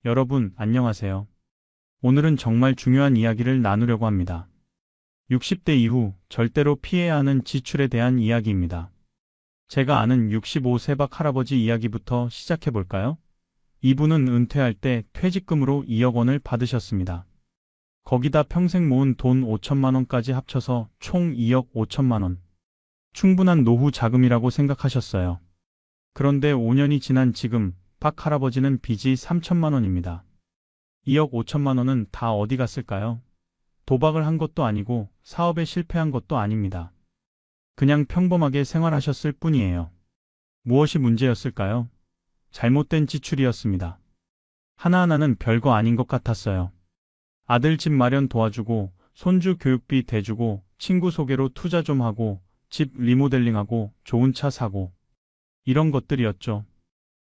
여러분, 안녕하세요. 오늘은 정말 중요한 이야기를 나누려고 합니다. 60대 이후 절대로 피해야 하는 지출에 대한 이야기입니다. 제가 아는 65세박 할아버지 이야기부터 시작해 볼까요? 이분은 은퇴할 때 퇴직금으로 2억 원을 받으셨습니다. 거기다 평생 모은 돈 5천만 원까지 합쳐서 총 2억 5천만 원. 충분한 노후 자금이라고 생각하셨어요. 그런데 5년이 지난 지금 박 할아버지는 빚이 3천만 원입니다. 2억 5천만 원은 다 어디 갔을까요? 도박을 한 것도 아니고 사업에 실패한 것도 아닙니다. 그냥 평범하게 생활하셨을 뿐이에요. 무엇이 문제였을까요? 잘못된 지출이었습니다. 하나하나는 별거 아닌 것 같았어요. 아들 집 마련 도와주고, 손주 교육비 대주고, 친구 소개로 투자 좀 하고, 집 리모델링하고, 좋은 차 사고. 이런 것들이었죠.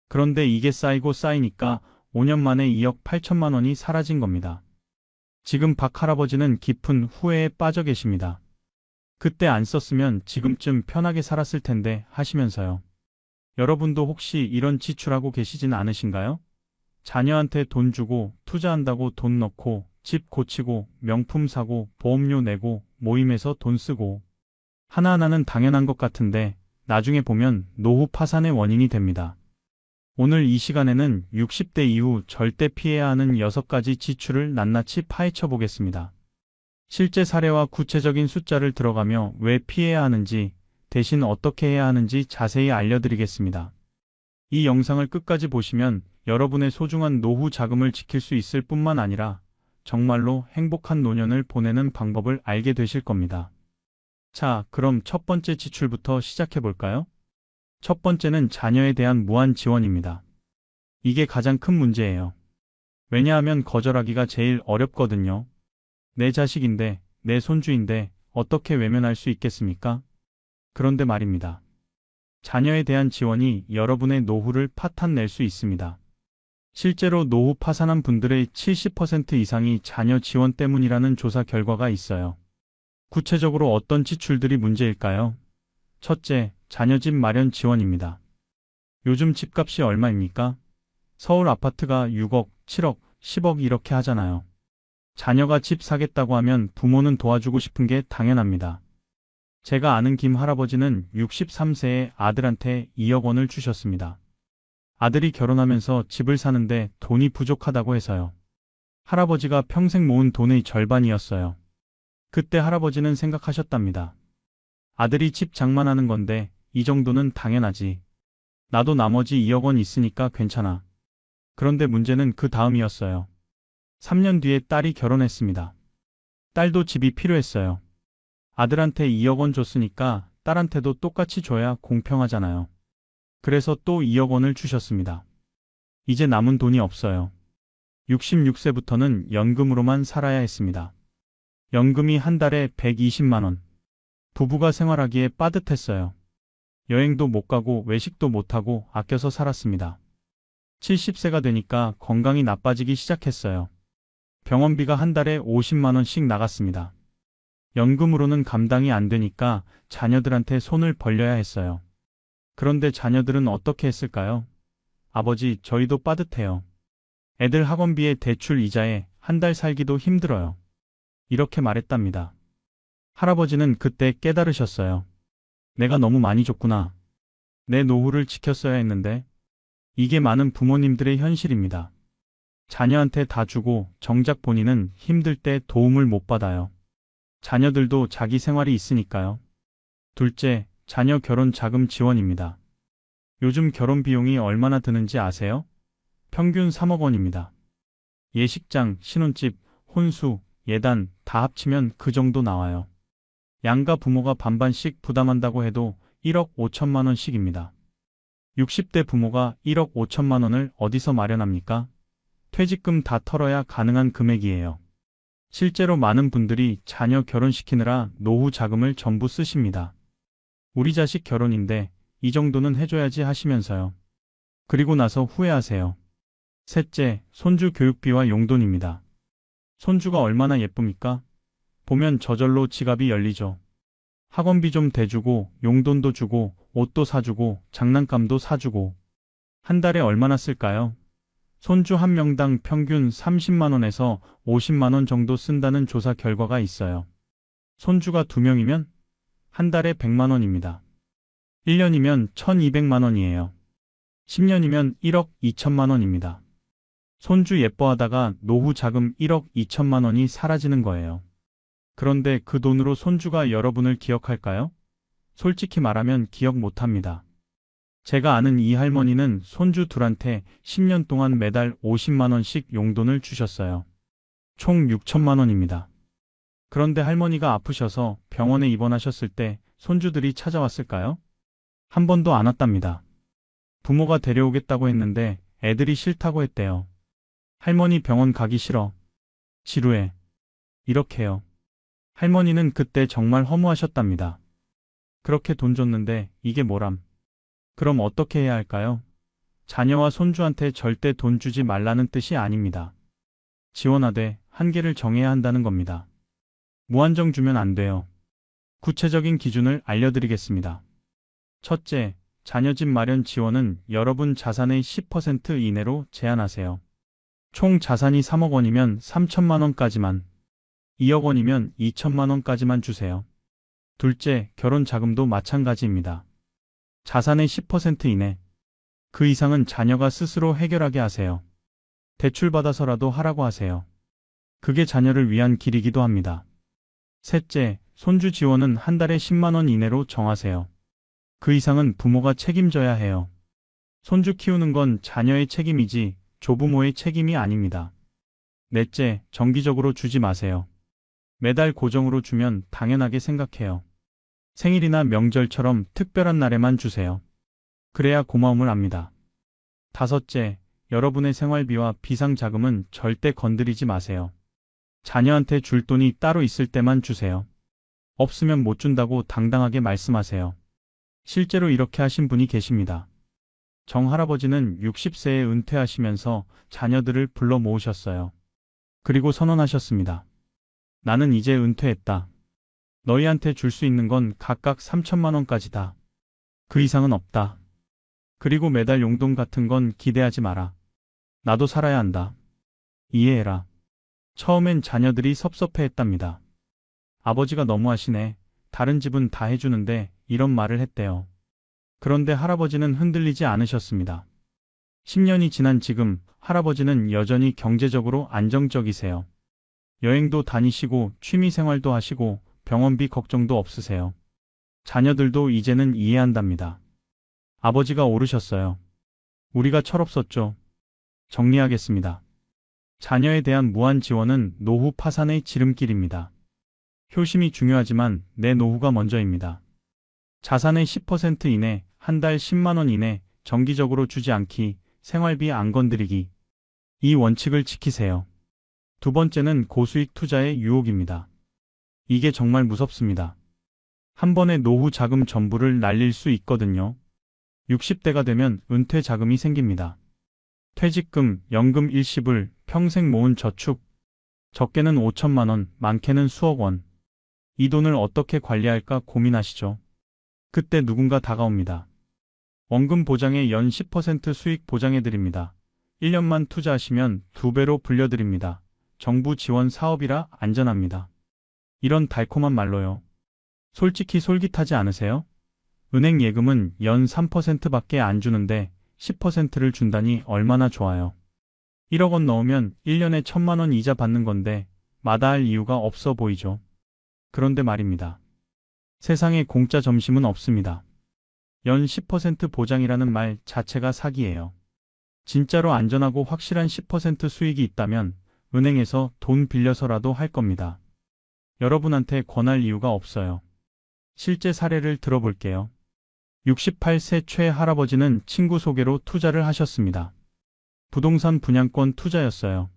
그런데 이게 쌓이고 쌓이니까 5년 만에 2억 8천만 원이 사라진 겁니다. 지금 박 할아버지는 깊은 후회에 빠져 계십니다. 그때 안 썼으면 지금쯤 편하게 살았을 텐데 하시면서요. 여러분도 혹시 이런 지출하고 계시진 않으신가요? 자녀한테 돈 주고 투자한다고 돈 넣고 집 고치고 명품 사고 보험료 내고 모임에서 돈 쓰고 하나하나는 당연한 것 같은데 나중에 보면 노후 파산의 원인이 됩니다. 오늘 이 시간에는 60대 이후 절대 피해야 하는 6가지 지출을 낱낱이 파헤쳐 보겠습니다. 실제 사례와 구체적인 숫자를 들어가며 왜 피해야 하는지, 대신 어떻게 해야 하는지 자세히 알려드리겠습니다. 이 영상을 끝까지 보시면 여러분의 소중한 노후 자금을 지킬 수 있을 뿐만 아니라 정말로 행복한 노년을 보내는 방법을 알게 되실 겁니다. 자, 그럼 첫 번째 지출부터 시작해 볼까요? 첫 번째는 자녀에 대한 무한 지원입니다. 이게 가장 큰 문제예요. 왜냐하면 거절하기가 제일 어렵거든요. 내 자식인데, 내 손주인데 어떻게 외면할 수 있겠습니까? 그런데 말입니다. 자녀에 대한 지원이 여러분의 노후를 파탄낼 수 있습니다. 실제로 노후 파산한 분들의 70% 이상이 자녀 지원 때문이라는 조사 결과가 있어요. 구체적으로 어떤 지출들이 문제일까요? 첫째, 자녀 집 마련 지원입니다. 요즘 집값이 얼마입니까? 서울 아파트가 6억, 7억, 10억 이렇게 하잖아요. 자녀가 집 사겠다고 하면 부모는 도와주고 싶은 게 당연합니다. 제가 아는 김 할아버지는 63세의 아들한테 2억 원을 주셨습니다. 아들이 결혼하면서 집을 사는데 돈이 부족하다고 해서요. 할아버지가 평생 모은 돈의 절반이었어요. 그때 할아버지는 생각하셨답니다. 아들이 집 장만하는 건데 이 정도는 당연하지. 나도 나머지 2억 원 있으니까 괜찮아. 그런데 문제는 그 다음이었어요. 3년 뒤에 딸이 결혼했습니다. 딸도 집이 필요했어요. 아들한테 2억 원 줬으니까 딸한테도 똑같이 줘야 공평하잖아요. 그래서 또 2억 원을 주셨습니다. 이제 남은 돈이 없어요. 66세부터는 연금으로만 살아야 했습니다. 연금이 한 달에 120만 원. 부부가 생활하기에 빠듯했어요. 여행도 못 가고 외식도 못 하고 아껴서 살았습니다. 70세가 되니까 건강이 나빠지기 시작했어요. 병원비가 한 달에 50만 원씩 나갔습니다. 연금으로는 감당이 안 되니까 자녀들한테 손을 벌려야 했어요. 그런데 자녀들은 어떻게 했을까요? 아버지, 저희도 빠듯해요. 애들 학원비에 대출 이자에 한 달 살기도 힘들어요. 이렇게 말했답니다. 할아버지는 그때 깨달으셨어요. 내가 너무 많이 줬구나. 내 노후를 지켰어야 했는데. 이게 많은 부모님들의 현실입니다. 자녀한테 다 주고 정작 본인은 힘들 때 도움을 못 받아요. 자녀들도 자기 생활이 있으니까요. 둘째, 자녀 결혼 자금 지원입니다. 요즘 결혼 비용이 얼마나 드는지 아세요? 평균 3억 원입니다. 예식장, 신혼집, 혼수, 예단 다 합치면 그 정도 나와요. 양가 부모가 반반씩 부담한다고 해도 1억 5천만 원씩입니다. 60대 부모가 1억 5천만 원을 어디서 마련합니까? 퇴직금 다 털어야 가능한 금액이에요. 실제로 많은 분들이 자녀 결혼시키느라 노후 자금을 전부 쓰십니다. 우리 자식 결혼인데 이 정도는 해줘야지 하시면서요. 그리고 나서 후회하세요. 셋째, 손주 교육비와 용돈입니다. 손주가 얼마나 예쁩니까? 보면 저절로 지갑이 열리죠. 학원비 좀 대주고 용돈도 주고 옷도 사주고 장난감도 사주고 한 달에 얼마나 쓸까요? 손주 한 명당 평균 30만 원에서 50만 원 정도 쓴다는 조사 결과가 있어요. 손주가 2명이면 한 달에 100만 원입니다. 1년이면 1200만 원이에요. 10년이면 1억 2천만 원입니다. 손주 예뻐하다가 노후 자금 1억 2천만 원이 사라지는 거예요. 그런데 그 돈으로 손주가 여러분을 기억할까요? 솔직히 말하면 기억 못합니다. 제가 아는 이 할머니는 손주 둘한테 10년 동안 매달 50만 원씩 용돈을 주셨어요. 총 6천만 원입니다. 그런데 할머니가 아프셔서 병원에 입원하셨을 때 손주들이 찾아왔을까요? 한 번도 안 왔답니다. 부모가 데려오겠다고 했는데 애들이 싫다고 했대요. 할머니 병원 가기 싫어. 지루해. 이렇게요. 할머니는 그때 정말 허무하셨답니다. 그렇게 돈 줬는데 이게 뭐람. 그럼 어떻게 해야 할까요? 자녀와 손주한테 절대 돈 주지 말라는 뜻이 아닙니다. 지원하되 한계를 정해야 한다는 겁니다. 무한정 주면 안 돼요. 구체적인 기준을 알려드리겠습니다. 첫째, 자녀 집 마련 지원은 여러분 자산의 10% 이내로 제한하세요. 총 자산이 3억 원이면 3천만 원까지만, 2억 원이면 2천만 원까지만 주세요. 둘째, 결혼 자금도 마찬가지입니다. 자산의 10% 이내, 그 이상은 자녀가 스스로 해결하게 하세요. 대출받아서라도 하라고 하세요. 그게 자녀를 위한 길이기도 합니다. 셋째, 손주 지원은 한 달에 10만 원 이내로 정하세요. 그 이상은 부모가 책임져야 해요. 손주 키우는 건 자녀의 책임이지 조부모의 책임이 아닙니다. 넷째, 정기적으로 주지 마세요. 매달 고정으로 주면 당연하게 생각해요. 생일이나 명절처럼 특별한 날에만 주세요. 그래야 고마움을 압니다. 다섯째, 여러분의 생활비와 비상자금은 절대 건드리지 마세요. 자녀한테 줄 돈이 따로 있을 때만 주세요. 없으면 못 준다고 당당하게 말씀하세요. 실제로 이렇게 하신 분이 계십니다. 정할아버지는 60세에 은퇴하시면서 자녀들을 불러 모으셨어요. 그리고 선언하셨습니다. 나는 이제 은퇴했다. 너희한테 줄 수 있는 건 각각 3천만 원까지다. 그 이상은 없다. 그리고 매달 용돈 같은 건 기대하지 마라. 나도 살아야 한다. 이해해라. 처음엔 자녀들이 섭섭해했답니다. 아버지가 너무하시네. 다른 집은 다 해주는데 이런 말을 했대요. 그런데 할아버지는 흔들리지 않으셨습니다. 10년이 지난 지금 할아버지는 여전히 경제적으로 안정적이세요. 여행도 다니시고 취미생활도 하시고 병원비 걱정도 없으세요. 자녀들도 이제는 이해한답니다. 아버지가 오르셨어요. 우리가 철없었죠. 정리하겠습니다. 자녀에 대한 무한 지원은 노후 파산의 지름길입니다. 효심이 중요하지만 내 노후가 먼저입니다. 자산의 10% 이내, 한 달 10만 원 이내, 정기적으로 주지 않기, 생활비 안 건드리기. 이 원칙을 지키세요. 두 번째는 고수익 투자의 유혹입니다. 이게 정말 무섭습니다. 한 번에 노후 자금 전부를 날릴 수 있거든요. 60대가 되면 은퇴 자금이 생깁니다. 퇴직금, 연금 일시불, 평생 모은 저축. 적게는 5천만 원, 많게는 수억 원. 이 돈을 어떻게 관리할까 고민하시죠. 그때 누군가 다가옵니다. 원금 보장에 연 10% 수익 보장해드립니다. 1년만 투자하시면 2배로 불려드립니다. 정부 지원 사업이라 안전합니다. 이런 달콤한 말로요. 솔직히 솔깃하지 않으세요? 은행 예금은 연 3%밖에 안 주는데 10%를 준다니 얼마나 좋아요. 1억 원 넣으면 1년에 1,000만 원 이자 받는 건데 마다할 이유가 없어 보이죠. 그런데 말입니다. 세상에 공짜 점심은 없습니다. 연 10% 보장이라는 말 자체가 사기예요. 진짜로 안전하고 확실한 10% 수익이 있다면 은행에서 돈 빌려서라도 할 겁니다. 여러분한테 권할 이유가 없어요. 실제 사례를 들어볼게요. 68세 최 할아버지는 친구 소개로 투자를 하셨습니다. 부동산 분양권 투자였어요.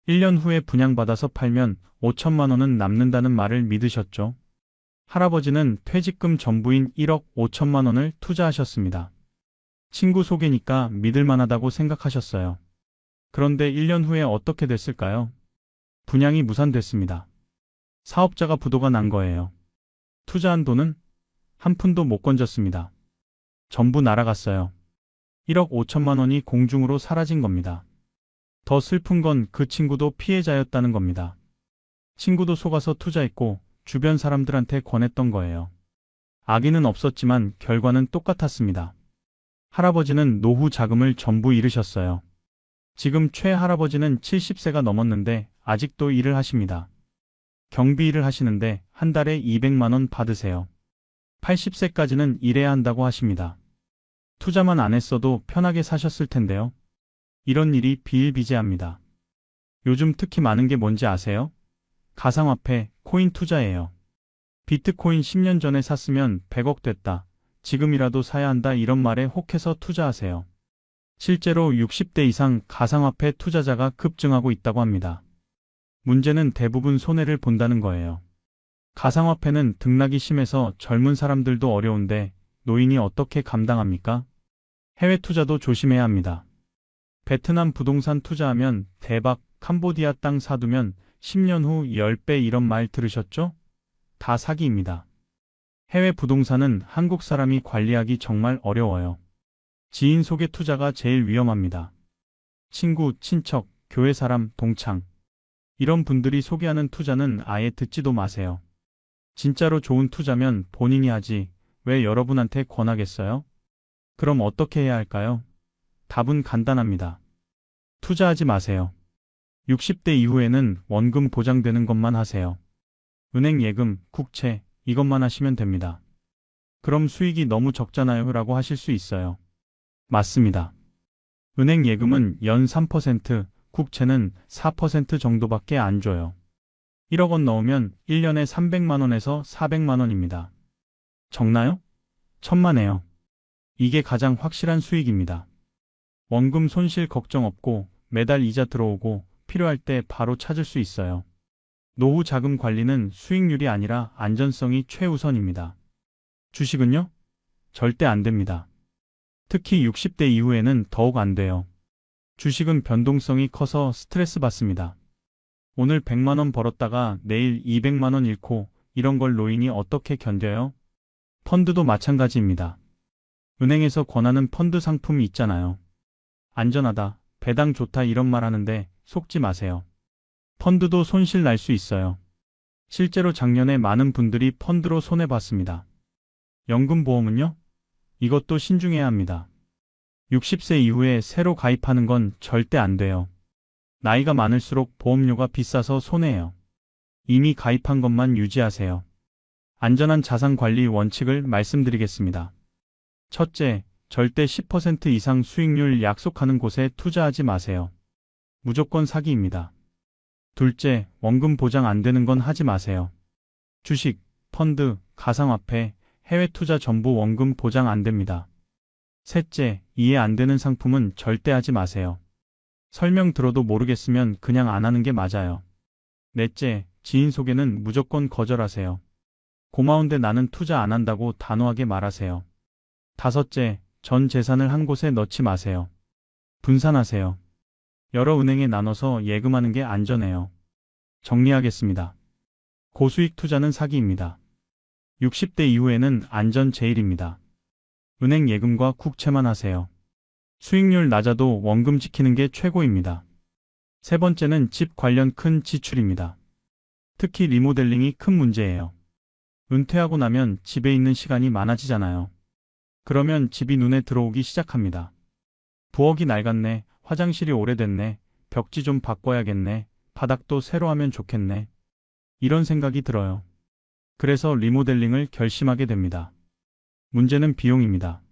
1년 후에 분양받아서 팔면 5천만 원은 남는다는 말을 믿으셨죠. 할아버지는 퇴직금 전부인 1억 5천만 원을 투자하셨습니다. 친구 소개니까 믿을만하다고 생각하셨어요. 그런데 1년 후에 어떻게 됐을까요? 분양이 무산됐습니다. 사업자가 부도가 난 거예요. 투자한 돈은 한 푼도 못 건졌습니다. 전부 날아갔어요. 1억 5천만 원이 공중으로 사라진 겁니다. 더 슬픈 건 그 친구도 피해자였다는 겁니다. 친구도 속아서 투자했고 주변 사람들한테 권했던 거예요. 악의는 없었지만 결과는 똑같았습니다. 할아버지는 노후 자금을 전부 잃으셨어요. 지금 최 할아버지는 70세가 넘었는데 아직도 일을 하십니다. 경비 일을 하시는데 한 달에 200만 원 받으세요. 80세까지는 일해야 한다고 하십니다. 투자만 안 했어도 편하게 사셨을 텐데요. 이런 일이 비일비재합니다. 요즘 특히 많은 게 뭔지 아세요? 가상화폐, 코인 투자예요. 비트코인 10년 전에 샀으면 100억 됐다. 지금이라도 사야 한다 이런 말에 혹해서 투자하세요. 실제로 60대 이상 가상화폐 투자자가 급증하고 있다고 합니다. 문제는 대부분 손해를 본다는 거예요. 가상화폐는 등락이 심해서 젊은 사람들도 어려운데 노인이 어떻게 감당합니까? 해외 투자도 조심해야 합니다. 베트남 부동산 투자하면 대박, 캄보디아 땅 사두면 10년 후 10배 이런 말 들으셨죠? 다 사기입니다. 해외 부동산은 한국 사람이 관리하기 정말 어려워요. 지인 속의 투자가 제일 위험합니다. 친구, 친척, 교회 사람, 동창. 이런 분들이 소개하는 투자는 아예 듣지도 마세요. 진짜로 좋은 투자면 본인이 하지 왜 여러분한테 권하겠어요? 그럼 어떻게 해야 할까요? 답은 간단합니다. 투자하지 마세요. 60대 이후에는 원금 보장되는 것만 하세요. 은행 예금, 국채, 이것만 하시면 됩니다. 그럼 수익이 너무 적잖아요 라고 하실 수 있어요. 맞습니다. 은행 예금은 연 3%, 국채는 4% 정도밖에 안 줘요. 1억 원 넣으면 1년에 300만 원에서 400만 원입니다. 적나요? 천만에요. 이게 가장 확실한 수익입니다. 원금 손실 걱정 없고 매달 이자 들어오고 필요할 때 바로 찾을 수 있어요. 노후 자금 관리는 수익률이 아니라 안전성이 최우선입니다. 주식은요? 절대 안 됩니다. 특히 60대 이후에는 더욱 안 돼요. 주식은 변동성이 커서 스트레스 받습니다. 오늘 100만 원 벌었다가 내일 200만 원 잃고 이런 걸 노인이 어떻게 견뎌요? 펀드도 마찬가지입니다. 은행에서 권하는 펀드 상품이 있잖아요. 안전하다, 배당 좋다 이런 말 하는데 속지 마세요. 펀드도 손실 날 수 있어요. 실제로 작년에 많은 분들이 펀드로 손해봤습니다. 연금보험은요? 이것도 신중해야 합니다. 60세 이후에 새로 가입하는 건 절대 안 돼요. 나이가 많을수록 보험료가 비싸서 손해예요. 이미 가입한 것만 유지하세요. 안전한 자산 관리 원칙을 말씀드리겠습니다. 첫째, 절대 10% 이상 수익률 약속하는 곳에 투자하지 마세요. 무조건 사기입니다. 둘째, 원금 보장 안 되는 건 하지 마세요. 주식, 펀드, 가상화폐, 해외 투자 전부 원금 보장 안 됩니다. 셋째, 이해 안 되는 상품은 절대 하지 마세요. 설명 들어도 모르겠으면 그냥 안 하는 게 맞아요. 넷째, 지인 소개는 무조건 거절하세요. 고마운데 나는 투자 안 한다고 단호하게 말하세요. 다섯째, 전 재산을 한 곳에 넣지 마세요. 분산하세요. 여러 은행에 나눠서 예금하는 게 안전해요. 정리하겠습니다. 고수익 투자는 사기입니다. 60대 이후에는 안전 제일입니다. 은행 예금과 국채만 하세요. 수익률 낮아도 원금 지키는 게 최고입니다. 세 번째는 집 관련 큰 지출입니다. 특히 리모델링이 큰 문제예요. 은퇴하고 나면 집에 있는 시간이 많아지잖아요. 그러면 집이 눈에 들어오기 시작합니다. 부엌이 낡았네, 화장실이 오래됐네, 벽지 좀 바꿔야겠네, 바닥도 새로 하면 좋겠네. 이런 생각이 들어요. 그래서 리모델링을 결심하게 됩니다. 문제는 비용입니다.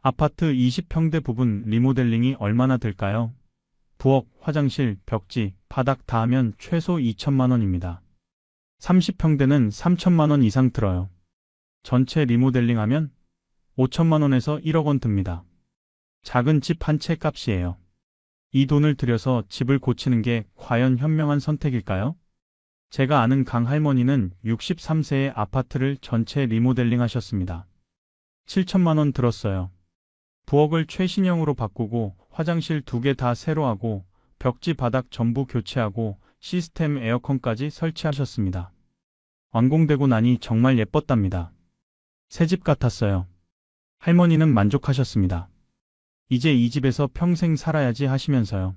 아파트 20평대 부분 리모델링이 얼마나 들까요? 부엌, 화장실, 벽지, 바닥 다 하면 최소 2천만 원입니다. 30평대는 3천만 원 이상 들어요. 전체 리모델링하면 5천만 원에서 1억 원 듭니다. 작은 집 한 채 값이에요. 이 돈을 들여서 집을 고치는 게 과연 현명한 선택일까요? 제가 아는 강 할머니는 63세에 아파트를 전체 리모델링 하셨습니다. 7천만 원 들었어요. 부엌을 최신형으로 바꾸고 화장실 2개 다 새로 하고 벽지 바닥 전부 교체하고 시스템 에어컨까지 설치하셨습니다. 완공되고 나니 정말 예뻤답니다. 새집 같았어요. 할머니는 만족하셨습니다. 이제 이 집에서 평생 살아야지 하시면서요.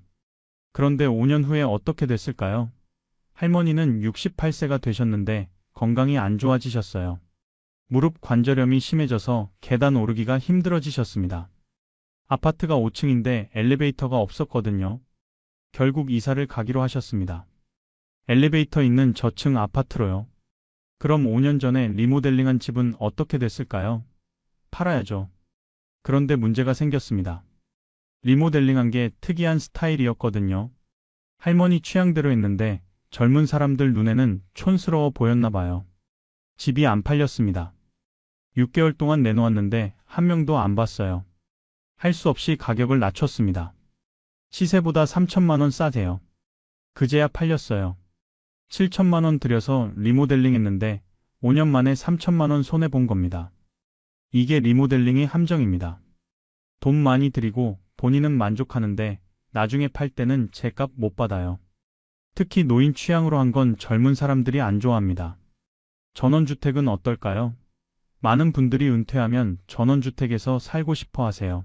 그런데 5년 후에 어떻게 됐을까요? 할머니는 68세가 되셨는데 건강이 안 좋아지셨어요. 무릎 관절염이 심해져서 계단 오르기가 힘들어지셨습니다. 아파트가 5층인데 엘리베이터가 없었거든요. 결국 이사를 가기로 하셨습니다. 엘리베이터 있는 저층 아파트로요. 그럼 5년 전에 리모델링한 집은 어떻게 됐을까요? 팔아야죠. 그런데 문제가 생겼습니다. 리모델링한 게 특이한 스타일이었거든요. 할머니 취향대로 했는데 젊은 사람들 눈에는 촌스러워 보였나 봐요. 집이 안 팔렸습니다. 6개월 동안 내놓았는데 한 명도 안 봤어요. 할 수 없이 가격을 낮췄습니다. 시세보다 3천만 원 싸대요. 그제야 팔렸어요. 7천만 원 들여서 리모델링 했는데 5년 만에 3천만 원 손해본 겁니다. 이게 리모델링의 함정입니다. 돈 많이 들이고 본인은 만족하는데 나중에 팔 때는 제값 못 받아요. 특히 노인 취향으로 한 건 젊은 사람들이 안 좋아합니다. 전원주택은 어떨까요? 많은 분들이 은퇴하면 전원주택에서 살고 싶어 하세요.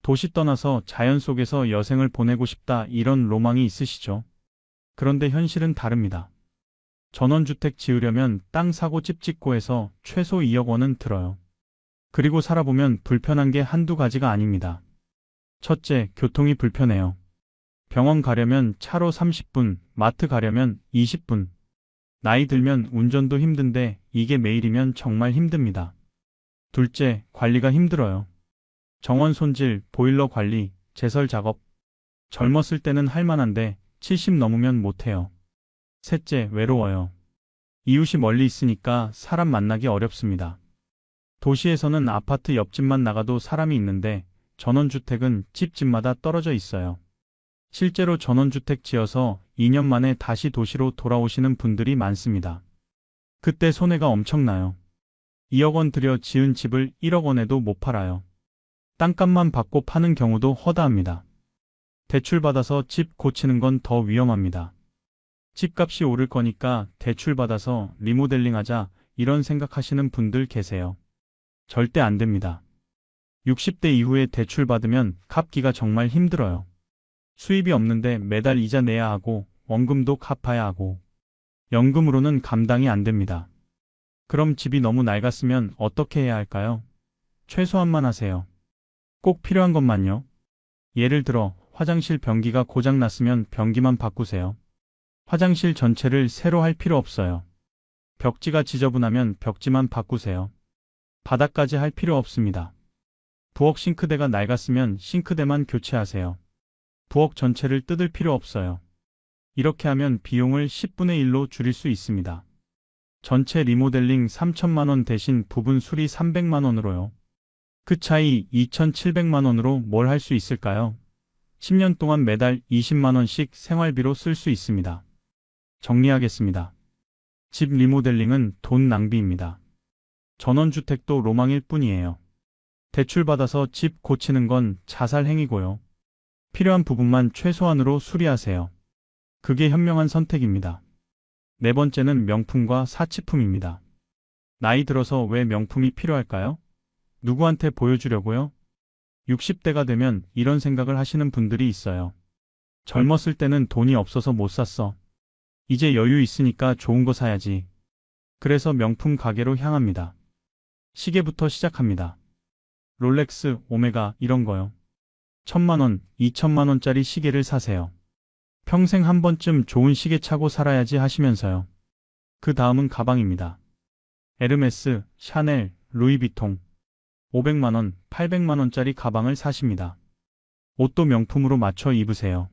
도시 떠나서 자연 속에서 여생을 보내고 싶다 이런 로망이 있으시죠? 그런데 현실은 다릅니다. 전원주택 지으려면 땅 사고 집 짓고 해서 최소 2억 원은 들어요. 그리고 살아보면 불편한 게 한두 가지가 아닙니다. 첫째, 교통이 불편해요. 병원 가려면 차로 30분, 마트 가려면 20분. 나이 들면 운전도 힘든데 이게 매일이면 정말 힘듭니다. 둘째, 관리가 힘들어요. 정원 손질, 보일러 관리, 제설 작업. 젊었을 때는 할 만한데 70 넘으면 못해요. 셋째, 외로워요. 이웃이 멀리 있으니까 사람 만나기 어렵습니다. 도시에서는 아파트 옆집만 나가도 사람이 있는데 전원주택은 집집마다 떨어져 있어요. 실제로 전원주택 지어서 2년 만에 다시 도시로 돌아오시는 분들이 많습니다. 그때 손해가 엄청나요. 2억 원 들여 지은 집을 1억 원에도 못 팔아요. 땅값만 받고 파는 경우도 허다합니다. 대출받아서 집 고치는 건 더 위험합니다. 집값이 오를 거니까 대출받아서 리모델링하자 이런 생각하시는 분들 계세요. 절대 안 됩니다. 60대 이후에 대출받으면 갚기가 정말 힘들어요. 수입이 없는데 매달 이자 내야 하고 원금도 갚아야 하고 연금으로는 감당이 안 됩니다. 그럼 집이 너무 낡았으면 어떻게 해야 할까요? 최소한만 하세요. 꼭 필요한 것만요. 예를 들어 화장실 변기가 고장 났으면 변기만 바꾸세요. 화장실 전체를 새로 할 필요 없어요. 벽지가 지저분하면 벽지만 바꾸세요. 바닥까지 할 필요 없습니다. 부엌 싱크대가 낡았으면 싱크대만 교체하세요. 부엌 전체를 뜯을 필요 없어요. 이렇게 하면 비용을 10분의 1로 줄일 수 있습니다. 전체 리모델링 3천만 원 대신 부분 수리 300만 원으로요. 그 차이 2,700만 원으로 뭘 할 수 있을까요? 10년 동안 매달 20만 원씩 생활비로 쓸 수 있습니다. 정리하겠습니다. 집 리모델링은 돈 낭비입니다. 전원주택도 로망일 뿐이에요. 대출받아서 집 고치는 건 자살 행위고요. 필요한 부분만 최소한으로 수리하세요. 그게 현명한 선택입니다. 네 번째는 명품과 사치품입니다. 나이 들어서 왜 명품이 필요할까요? 누구한테 보여주려고요? 60대가 되면 이런 생각을 하시는 분들이 있어요. 젊었을 때는 돈이 없어서 못 샀어. 이제 여유 있으니까 좋은 거 사야지. 그래서 명품 가게로 향합니다. 시계부터 시작합니다. 롤렉스, 오메가 이런 거요. 1,000만 원, 2천만 원짜리 시계를 사세요. 평생 한 번쯤 좋은 시계 차고 살아야지 하시면서요. 그 다음은 가방입니다. 에르메스, 샤넬, 루이비통. 500만 원, 800만 원짜리 가방을 사십니다. 옷도 명품으로 맞춰 입으세요.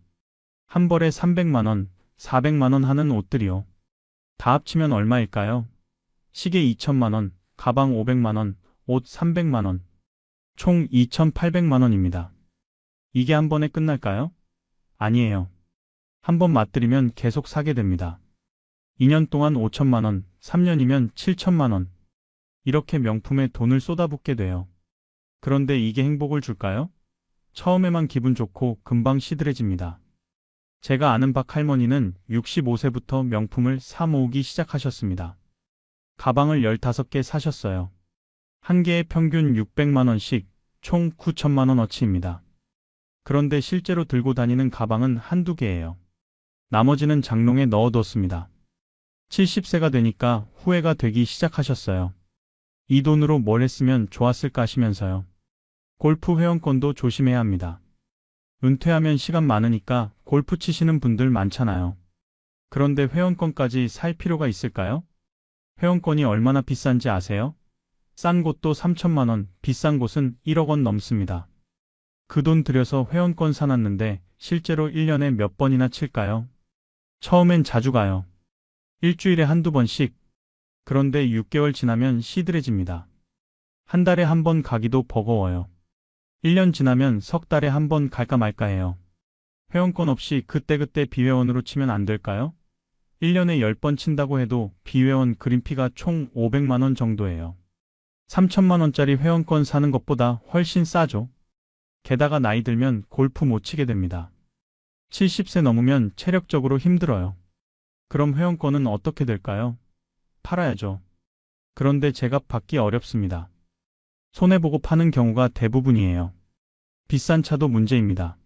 한 벌에 300만 원, 400만 원 하는 옷들이요. 다 합치면 얼마일까요? 시계 2천만 원, 가방 500만 원, 옷 300만 원. 총 2,800만 원입니다. 이게 한 번에 끝날까요? 아니에요. 한 번 맛들이면 계속 사게 됩니다. 2년 동안 5천만 원, 3년이면 7천만 원. 이렇게 명품에 돈을 쏟아붓게 돼요. 그런데 이게 행복을 줄까요? 처음에만 기분 좋고 금방 시들해집니다. 제가 아는 박 할머니는 65세부터 명품을 사 모으기 시작하셨습니다. 가방을 15개 사셨어요. 한 개에 평균 600만 원씩 총 9천만 원어치입니다. 그런데 실제로 들고 다니는 가방은 한두 개예요. 나머지는 장롱에 넣어뒀습니다. 70세가 되니까 후회가 되기 시작하셨어요. 이 돈으로 뭘 했으면 좋았을까 하시면서요. 골프 회원권도 조심해야 합니다. 은퇴하면 시간 많으니까 골프 치시는 분들 많잖아요. 그런데 회원권까지 살 필요가 있을까요? 회원권이 얼마나 비싼지 아세요? 싼 곳도 3천만 원, 비싼 곳은 1억 원 넘습니다. 그 돈 들여서 회원권 사놨는데 실제로 1년에 몇 번이나 칠까요? 처음엔 자주 가요. 일주일에 한두 번씩. 그런데 6개월 지나면 시들해집니다. 한 달에 한 번 가기도 버거워요. 1년 지나면 석 달에 한 번 갈까 말까 해요. 회원권 없이 그때그때 비회원으로 치면 안 될까요? 1년에 10번 친다고 해도 비회원 그린피가 총 500만 원 정도예요. 3천만 원짜리 회원권 사는 것보다 훨씬 싸죠. 게다가 나이 들면 골프 못 치게 됩니다. 70세 넘으면 체력적으로 힘들어요. 그럼 회원권은 어떻게 될까요? 팔아야죠. 그런데 제값 받기 어렵습니다. 손해보고 파는 경우가 대부분이에요. 비싼 차도 문제입니다.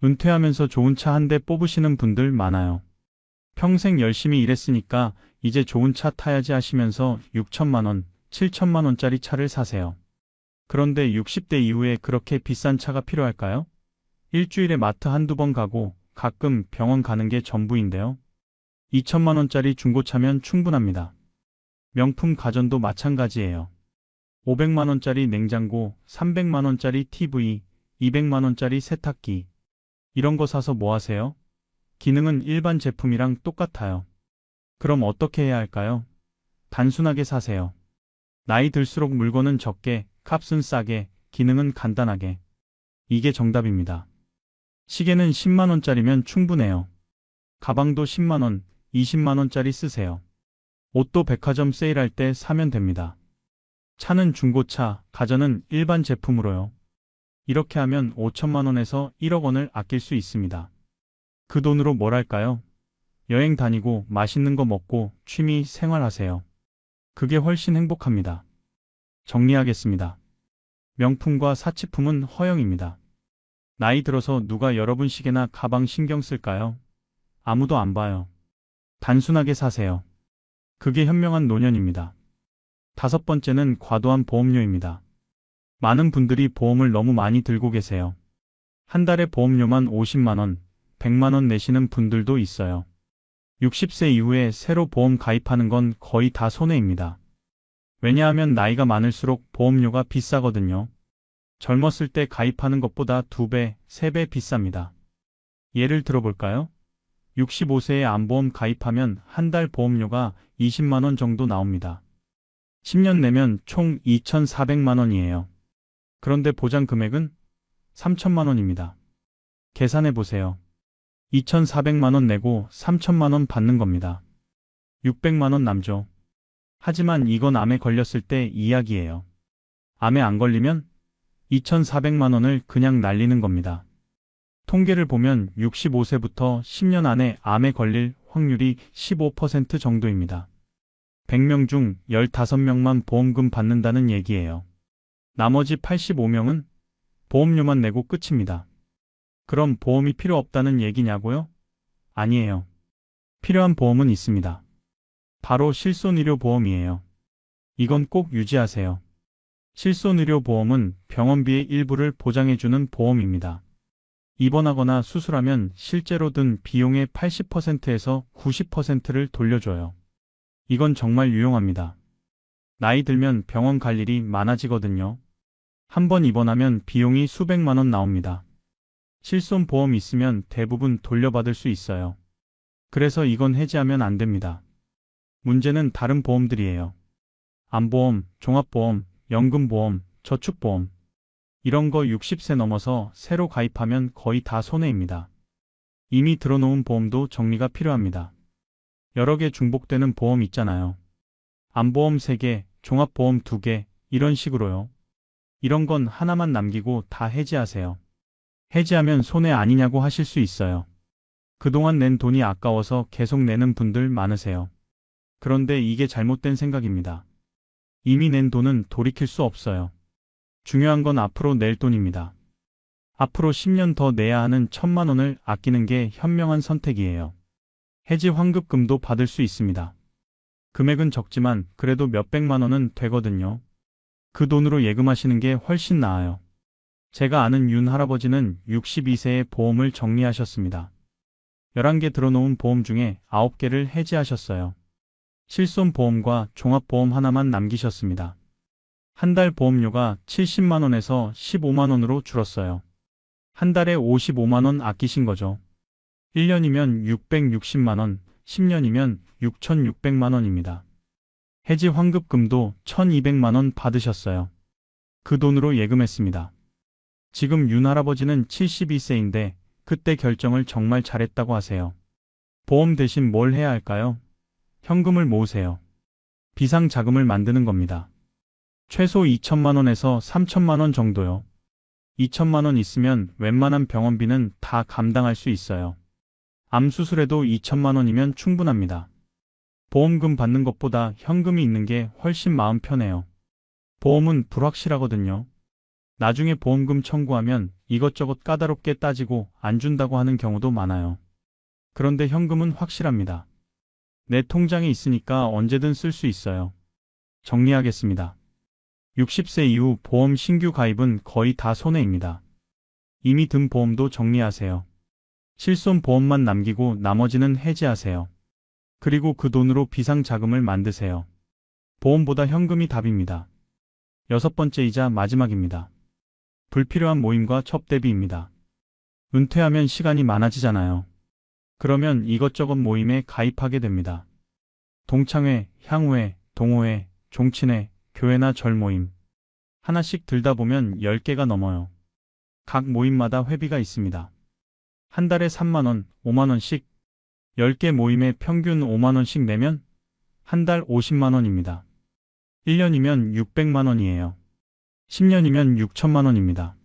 은퇴하면서 좋은 차 한 대 뽑으시는 분들 많아요. 평생 열심히 일했으니까 이제 좋은 차 타야지 하시면서 6천만 원, 7천만 원짜리 차를 사세요. 그런데 60대 이후에 그렇게 비싼 차가 필요할까요? 일주일에 마트 한두 번 가고 가끔 병원 가는 게 전부인데요. 2천만 원짜리 중고차면 충분합니다. 명품 가전도 마찬가지예요. 500만 원짜리 냉장고, 300만 원짜리 TV, 200만 원짜리 세탁기. 이런 거 사서 뭐 하세요? 기능은 일반 제품이랑 똑같아요. 그럼 어떻게 해야 할까요? 단순하게 사세요. 나이 들수록 물건은 적게, 값은 싸게, 기능은 간단하게. 이게 정답입니다. 시계는 10만 원짜리면 충분해요. 가방도 10만 원, 20만 원짜리 쓰세요. 옷도 백화점 세일할 때 사면 됩니다. 차는 중고차, 가전은 일반 제품으로요. 이렇게 하면 5천만 원에서 1억 원을 아낄 수 있습니다. 그 돈으로 뭘 할까요? 여행 다니고 맛있는 거 먹고 취미 생활하세요. 그게 훨씬 행복합니다. 정리하겠습니다. 명품과 사치품은 허용입니다. 나이 들어서 누가 여러분 시계나 가방 신경 쓸까요? 아무도 안 봐요. 단순하게 사세요. 그게 현명한 노년입니다. 5번째는 과도한 보험료입니다. 많은 분들이 보험을 너무 많이 들고 계세요. 한 달에 보험료만 50만 원, 100만 원 내시는 분들도 있어요. 60세 이후에 새로 보험 가입하는 건 거의 다 손해입니다. 왜냐하면 나이가 많을수록 보험료가 비싸거든요. 젊었을 때 가입하는 것보다 2배, 3배 비쌉니다. 예를 들어볼까요? 65세에 암보험 가입하면 한 달 보험료가 20만 원 정도 나옵니다. 10년 내면 총 2,400만 원이에요. 그런데 보장 금액은 3천만 원입니다. 계산해 보세요. 2,400만 원 내고 3천만 원 받는 겁니다. 600만 원 남죠. 하지만 이건 암에 걸렸을 때 이야기예요. 암에 안 걸리면 2,400만 원을 그냥 날리는 겁니다. 통계를 보면 65세부터 10년 안에 암에 걸릴 확률이 15% 정도입니다. 100명 중 15명만 보험금 받는다는 얘기예요. 나머지 85명은 보험료만 내고 끝입니다. 그럼 보험이 필요 없다는 얘기냐고요? 아니에요. 필요한 보험은 있습니다. 바로 실손의료보험이에요. 이건 꼭 유지하세요. 실손의료보험은 병원비의 일부를 보장해주는 보험입니다. 입원하거나 수술하면 실제로 든 비용의 80%에서 90%를 돌려줘요. 이건 정말 유용합니다. 나이 들면 병원 갈 일이 많아지거든요. 한 번 입원하면 비용이 수백만 원 나옵니다. 실손보험 있으면 대부분 돌려받을 수 있어요. 그래서 이건 해지하면 안 됩니다. 문제는 다른 보험들이에요. 암보험, 종합보험, 연금보험, 저축보험. 이런 거 60세 넘어서 새로 가입하면 거의 다 손해입니다. 이미 들어놓은 보험도 정리가 필요합니다. 여러 개 중복되는 보험 있잖아요. 암보험 3개, 종합보험 2개, 이런 식으로요. 이런 건 하나만 남기고 다 해지하세요. 해지하면 손해 아니냐고 하실 수 있어요. 그동안 낸 돈이 아까워서 계속 내는 분들 많으세요. 그런데 이게 잘못된 생각입니다. 이미 낸 돈은 돌이킬 수 없어요. 중요한 건 앞으로 낼 돈입니다. 앞으로 10년 더 내야 하는 1,000만 원을 아끼는 게 현명한 선택이에요. 해지 환급금도 받을 수 있습니다. 금액은 적지만 그래도 몇백만 원은 되거든요. 그 돈으로 예금하시는 게 훨씬 나아요. 제가 아는 윤 할아버지는 62세에 보험을 정리하셨습니다. 11개 들어놓은 보험 중에 9개를 해지하셨어요. 실손보험과 종합보험 하나만 남기셨습니다. 한 달 보험료가 70만 원에서 15만 원으로 줄었어요. 한 달에 55만 원 아끼신 거죠. 1년이면 660만 원, 10년이면 6,600만 원입니다. 해지 환급금도 1,200만 원 받으셨어요. 그 돈으로 예금했습니다. 지금 윤 할아버지는 72세인데 그때 결정을 정말 잘했다고 하세요. 보험 대신 뭘 해야 할까요? 현금을 모으세요. 비상자금을 만드는 겁니다. 최소 2천만 원에서 3천만 원 정도요. 2천만 원 있으면 웬만한 병원비는 다 감당할 수 있어요. 암 수술에도 2천만 원이면 충분합니다. 보험금 받는 것보다 현금이 있는 게 훨씬 마음 편해요. 보험은 불확실하거든요. 나중에 보험금 청구하면 이것저것 까다롭게 따지고 안 준다고 하는 경우도 많아요. 그런데 현금은 확실합니다. 내 통장에 있으니까 언제든 쓸 수 있어요. 정리하겠습니다. 60세 이후 보험 신규 가입은 거의 다 손해입니다. 이미 든 보험도 정리하세요. 실손 보험만 남기고 나머지는 해지하세요. 그리고 그 돈으로 비상자금을 만드세요. 보험보다 현금이 답입니다. 6번째이자 마지막입니다. 불필요한 모임과 첩대비입니다. 은퇴하면 시간이 많아지잖아요. 그러면 이것저것 모임에 가입하게 됩니다. 동창회, 향후회, 동호회, 종친회, 교회나 절 모임. 하나씩 들다 보면 10개가 넘어요. 각 모임마다 회비가 있습니다. 한 달에 3만 원, 5만 원씩 10개 모임에 평균 5만 원씩 내면 한 달 50만 원입니다. 1년이면 600만 원이에요. 10년이면 6천만 원입니다.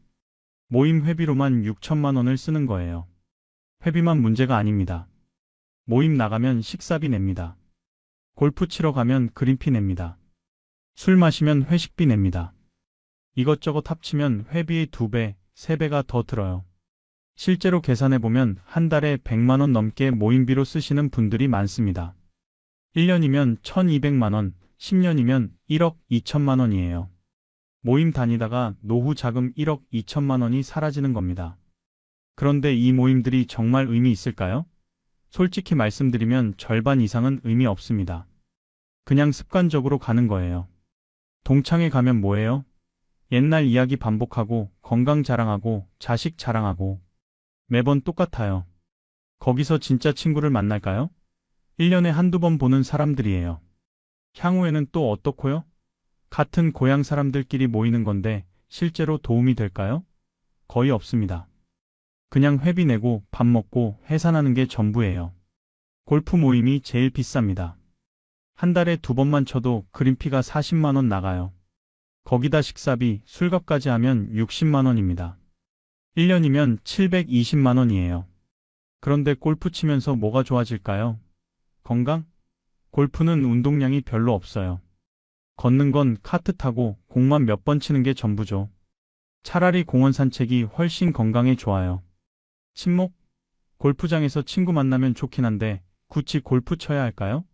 모임 회비로만 6천만 원을 쓰는 거예요. 회비만 문제가 아닙니다. 모임 나가면 식사비 냅니다. 골프 치러 가면 그린피 냅니다. 술 마시면 회식비 냅니다. 이것저것 합치면 회비의 2배, 3배가 더 들어요. 실제로 계산해보면 한 달에 100만 원 넘게 모임비로 쓰시는 분들이 많습니다. 1년이면 1,200만 원, 10년이면 1억 2천만 원이에요. 모임 다니다가 노후 자금 1억 2천만 원이 사라지는 겁니다. 그런데 이 모임들이 정말 의미 있을까요? 솔직히 말씀드리면 절반 이상은 의미 없습니다. 그냥 습관적으로 가는 거예요. 동창회 가면 뭐예요? 옛날 이야기 반복하고 건강 자랑하고 자식 자랑하고 매번 똑같아요. 거기서 진짜 친구를 만날까요? 1년에 한두 번 보는 사람들이에요. 향후에는 또 어떻고요? 같은 고향 사람들끼리 모이는 건데 실제로 도움이 될까요? 거의 없습니다. 그냥 회비 내고 밥 먹고 해산하는 게 전부예요. 골프 모임이 제일 비쌉니다. 한 달에 2번만 쳐도 그린피가 40만 원 나가요. 거기다 식사비, 술값까지 하면 60만 원입니다. 1년이면 720만 원이에요. 그런데 골프 치면서 뭐가 좋아질까요? 건강? 골프는 운동량이 별로 없어요. 걷는 건 카트 타고 공만 몇 번 치는 게 전부죠. 차라리 공원 산책이 훨씬 건강에 좋아요. 친목? 골프장에서 친구 만나면 좋긴 한데 굳이 골프 쳐야 할까요?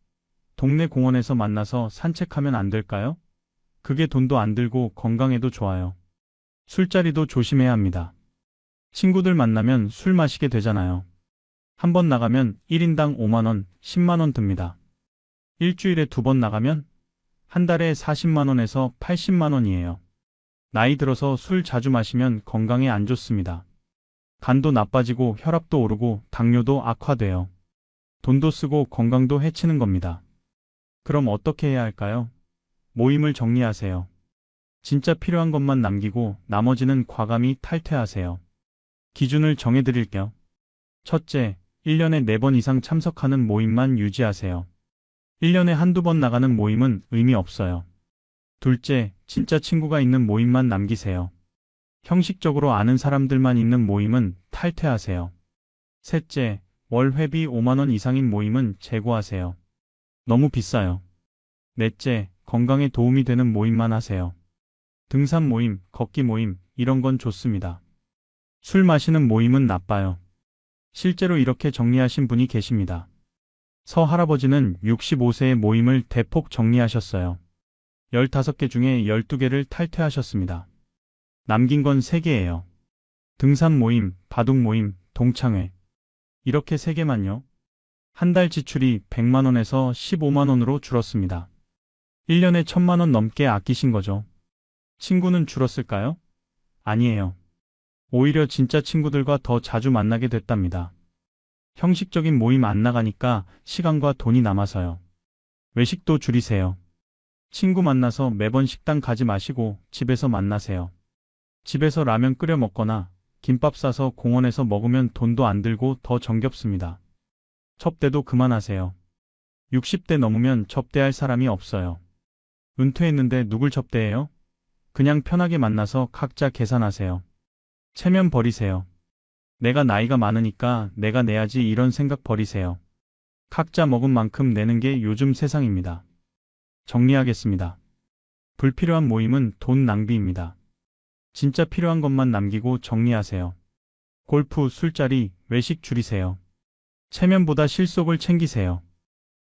동네 공원에서 만나서 산책하면 안 될까요? 그게 돈도 안 들고 건강에도 좋아요. 술자리도 조심해야 합니다. 친구들 만나면 술 마시게 되잖아요. 한 번 나가면 1인당 5만 원, 10만 원 듭니다. 일주일에 2번 나가면 한 달에 40만 원에서 80만 원이에요. 나이 들어서 술 자주 마시면 건강에 안 좋습니다. 간도 나빠지고 혈압도 오르고 당뇨도 악화돼요. 돈도 쓰고 건강도 해치는 겁니다. 그럼 어떻게 해야 할까요? 모임을 정리하세요. 진짜 필요한 것만 남기고 나머지는 과감히 탈퇴하세요. 기준을 정해드릴게요. 첫째, 1년에 4번 이상 참석하는 모임만 유지하세요. 1년에 한두 번 나가는 모임은 의미 없어요. 둘째, 진짜 친구가 있는 모임만 남기세요. 형식적으로 아는 사람들만 있는 모임은 탈퇴하세요. 셋째, 월 회비 5만 원 이상인 모임은 제고하세요. 너무 비싸요. 넷째, 건강에 도움이 되는 모임만 하세요. 등산 모임, 걷기 모임, 이런 건 좋습니다. 술 마시는 모임은 나빠요. 실제로 이렇게 정리하신 분이 계십니다. 서 할아버지는 65세의 모임을 대폭 정리하셨어요. 15개 중에 12개를 탈퇴하셨습니다. 남긴 건 3개예요. 등산 모임, 바둑 모임, 동창회. 이렇게 3개만요. 한 달 지출이 100만 원에서 15만 원으로 줄었습니다. 1년에 1000만 원 넘게 아끼신 거죠. 친구는 줄었을까요? 아니에요. 오히려 진짜 친구들과 더 자주 만나게 됐답니다. 형식적인 모임 안 나가니까 시간과 돈이 남아서요. 외식도 줄이세요. 친구 만나서 매번 식당 가지 마시고 집에서 만나세요. 집에서 라면 끓여 먹거나 김밥 싸서 공원에서 먹으면 돈도 안 들고 더 정겹습니다. 접대도 그만하세요. 60대 넘으면 접대할 사람이 없어요. 은퇴했는데 누굴 접대해요? 그냥 편하게 만나서 각자 계산하세요. 체면 버리세요. 내가 나이가 많으니까 내가 내야지 이런 생각 버리세요. 각자 먹은 만큼 내는 게 요즘 세상입니다. 정리하겠습니다. 불필요한 모임은 돈 낭비입니다. 진짜 필요한 것만 남기고 정리하세요. 골프, 술자리, 외식 줄이세요. 체면보다 실속을 챙기세요.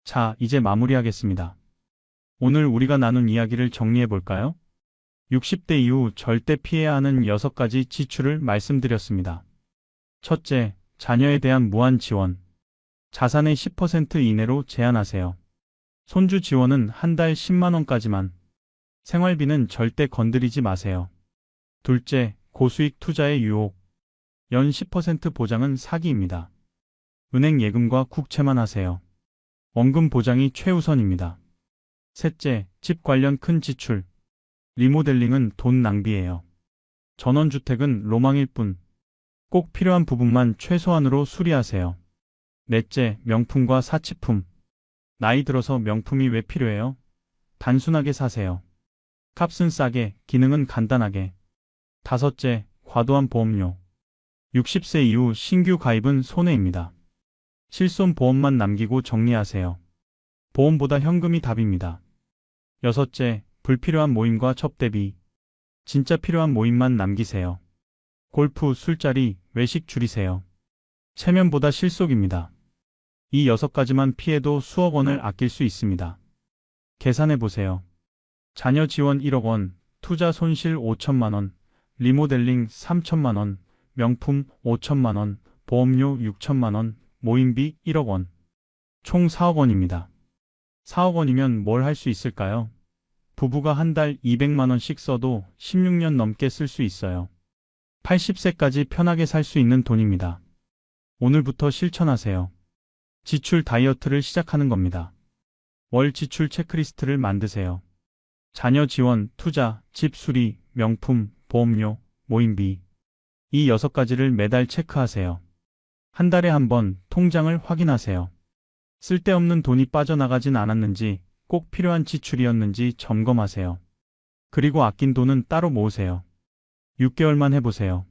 자, 이제 마무리하겠습니다. 오늘 우리가 나눈 이야기를 정리해 볼까요? 60대 이후 절대 피해야 하는 6가지 지출을 말씀드렸습니다. 첫째, 자녀에 대한 무한 지원. 자산의 10% 이내로 제한하세요. 손주 지원은 한 달 10만 원까지만. 생활비는 절대 건드리지 마세요. 둘째, 고수익 투자의 유혹. 연 10% 보장은 사기입니다. 은행 예금과 국채만 하세요. 원금 보장이 최우선입니다. 셋째, 집 관련 큰 지출. 리모델링은 돈 낭비예요. 전원주택은 로망일 뿐. 꼭 필요한 부분만 최소한으로 수리하세요. 넷째, 명품과 사치품. 나이 들어서 명품이 왜 필요해요? 단순하게 사세요. 값은 싸게, 기능은 간단하게. 다섯째, 과도한 보험료. 60세 이후 신규 가입은 손해입니다. 실손 보험만 남기고 정리하세요. 보험보다 현금이 답입니다. 여섯째, 불필요한 모임과 접대비. 진짜 필요한 모임만 남기세요. 골프, 술자리, 외식 줄이세요. 체면보다 실속입니다. 이 6가지만 피해도 수억 원을 아낄 수 있습니다. 계산해 보세요. 자녀 지원 1억 원, 투자 손실 5천만 원, 리모델링 3천만 원, 명품 5천만 원, 보험료 6천만 원, 모임비 1억 원. 총 4억 원입니다. 4억 원이면 뭘 할 수 있을까요? 부부가 한 달 200만 원씩 써도 16년 넘게 쓸 수 있어요. 80세까지 편하게 살 수 있는 돈입니다. 오늘부터 실천하세요. 지출 다이어트를 시작하는 겁니다. 월 지출 체크리스트를 만드세요. 자녀 지원, 투자, 집 수리, 명품, 보험료, 모임비. 이 6가지를 매달 체크하세요. 한 달에 한 번 통장을 확인하세요. 쓸데없는 돈이 빠져나가진 않았는지, 꼭 필요한 지출이었는지 점검하세요. 그리고 아낀 돈은 따로 모으세요. 6개월만 해보세요.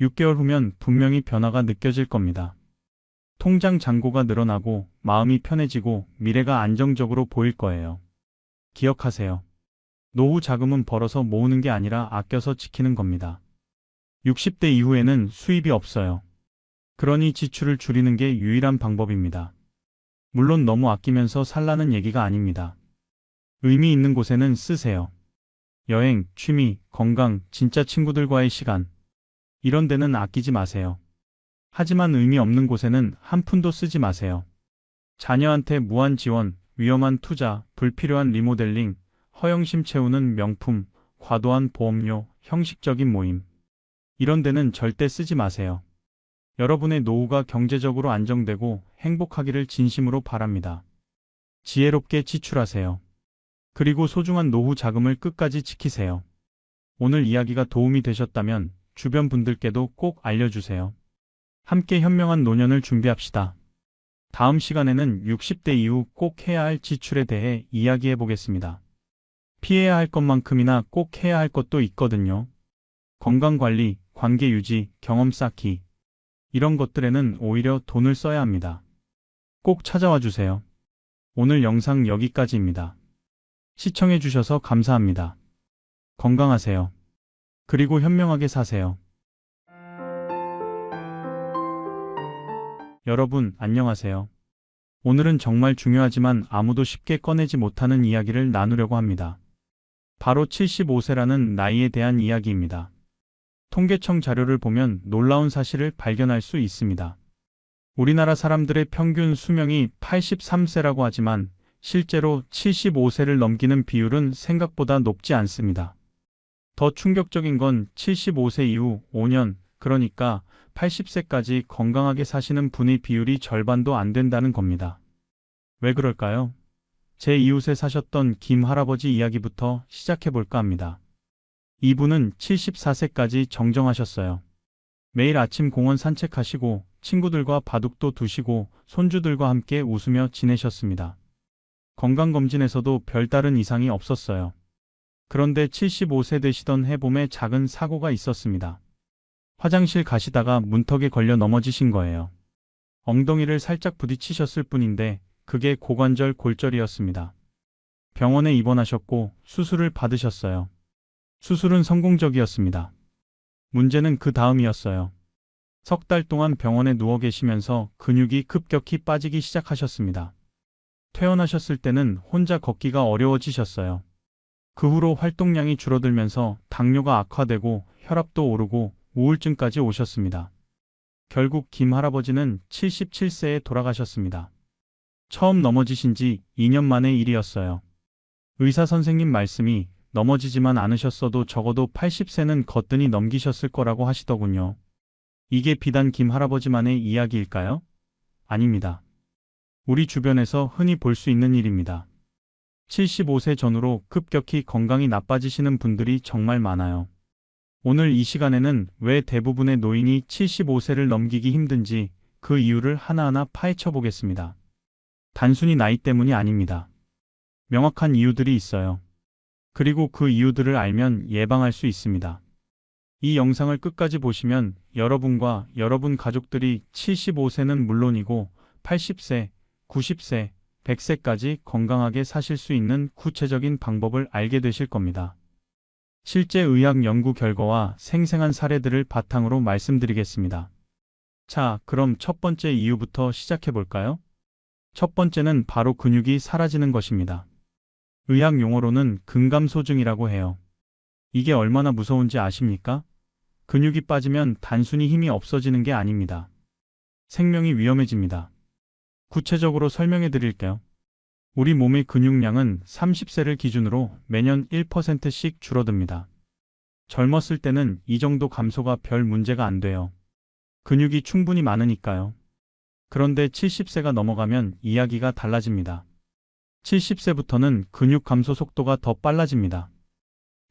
6개월 후면 분명히 변화가 느껴질 겁니다. 통장 잔고가 늘어나고 마음이 편해지고 미래가 안정적으로 보일 거예요. 기억하세요. 노후 자금은 벌어서 모으는 게 아니라 아껴서 지키는 겁니다. 60대 이후에는 수입이 없어요. 그러니 지출을 줄이는 게 유일한 방법입니다. 물론 너무 아끼면서 살라는 얘기가 아닙니다. 의미 있는 곳에는 쓰세요. 여행, 취미, 건강, 진짜 친구들과의 시간. 이런 데는 아끼지 마세요. 하지만 의미 없는 곳에는 한 푼도 쓰지 마세요. 자녀한테 무한 지원, 위험한 투자, 불필요한 리모델링, 허영심 채우는 명품, 과도한 보험료, 형식적인 모임. 이런 데는 절대 쓰지 마세요. 여러분의 노후가 경제적으로 안정되고 행복하기를 진심으로 바랍니다. 지혜롭게 지출하세요. 그리고 소중한 노후 자금을 끝까지 지키세요. 오늘 이야기가 도움이 되셨다면 주변 분들께도 꼭 알려주세요. 함께 현명한 노년을 준비합시다. 다음 시간에는 60대 이후 꼭 해야 할 지출에 대해 이야기해 보겠습니다. 피해야 할 것만큼이나 꼭 해야 할 것도 있거든요. 건강관리, 관계 유지, 경험 쌓기. 이런 것들에는 오히려 돈을 써야 합니다. 꼭 찾아와 주세요. 오늘 영상 여기까지입니다. 시청해 주셔서 감사합니다. 건강하세요. 그리고 현명하게 사세요. 여러분, 안녕하세요. 오늘은 정말 중요하지만 아무도 쉽게 꺼내지 못하는 이야기를 나누려고 합니다. 바로 75세라는 나이에 대한 이야기입니다. 통계청 자료를 보면 놀라운 사실을 발견할 수 있습니다. 우리나라 사람들의 평균 수명이 83세라고 하지만 실제로 75세를 넘기는 비율은 생각보다 높지 않습니다. 더 충격적인 건 75세 이후 5년, 그러니까 80세까지 건강하게 사시는 분의 비율이 절반도 안 된다는 겁니다. 왜 그럴까요? 제 이웃에 사셨던 김 할아버지 이야기부터 시작해 볼까 합니다. 이분은 74세까지 정정하셨어요. 매일 아침 공원 산책하시고 친구들과 바둑도 두시고 손주들과 함께 웃으며 지내셨습니다. 건강검진에서도 별다른 이상이 없었어요. 그런데 75세 되시던 해봄에 작은 사고가 있었습니다. 화장실 가시다가 문턱에 걸려 넘어지신 거예요. 엉덩이를 살짝 부딪히셨을 뿐인데 그게 고관절 골절이었습니다. 병원에 입원하셨고 수술을 받으셨어요. 수술은 성공적이었습니다. 문제는 그 다음이었어요. 석 달 동안 병원에 누워 계시면서 근육이 급격히 빠지기 시작하셨습니다. 퇴원하셨을 때는 혼자 걷기가 어려워지셨어요. 그 후로 활동량이 줄어들면서 당뇨가 악화되고 혈압도 오르고 우울증까지 오셨습니다. 결국 김 할아버지는 77세에 돌아가셨습니다. 처음 넘어지신 지 2년 만의 일이었어요. 의사 선생님 말씀이 넘어지지만 않으셨어도 적어도 80세는 거뜬히 넘기셨을 거라고 하시더군요. 이게 비단 김 할아버지만의 이야기일까요? 아닙니다. 우리 주변에서 흔히 볼 수 있는 일입니다. 75세 전후로 급격히 건강이 나빠지시는 분들이 정말 많아요. 오늘 이 시간에는 왜 대부분의 노인이 75세를 넘기기 힘든지 그 이유를 하나하나 파헤쳐 보겠습니다. 단순히 나이 때문이 아닙니다. 명확한 이유들이 있어요. 그리고 그 이유들을 알면 예방할 수 있습니다. 이 영상을 끝까지 보시면 여러분과 여러분 가족들이 75세는 물론이고 80세, 90세, 100세까지 건강하게 사실 수 있는 구체적인 방법을 알게 되실 겁니다. 실제 의학 연구 결과와 생생한 사례들을 바탕으로 말씀드리겠습니다. 자, 그럼 첫 번째 이유부터 시작해 볼까요? 첫 번째는 바로 근육이 사라지는 것입니다. 의학 용어로는 근감소증이라고 해요. 이게 얼마나 무서운지 아십니까? 근육이 빠지면 단순히 힘이 없어지는 게 아닙니다. 생명이 위험해집니다. 구체적으로 설명해 드릴게요. 우리 몸의 근육량은 30세를 기준으로 매년 1%씩 줄어듭니다. 젊었을 때는 이 정도 감소가 별 문제가 안 돼요. 근육이 충분히 많으니까요. 그런데 70세가 넘어가면 이야기가 달라집니다. 70세부터는 근육 감소 속도가 더 빨라집니다.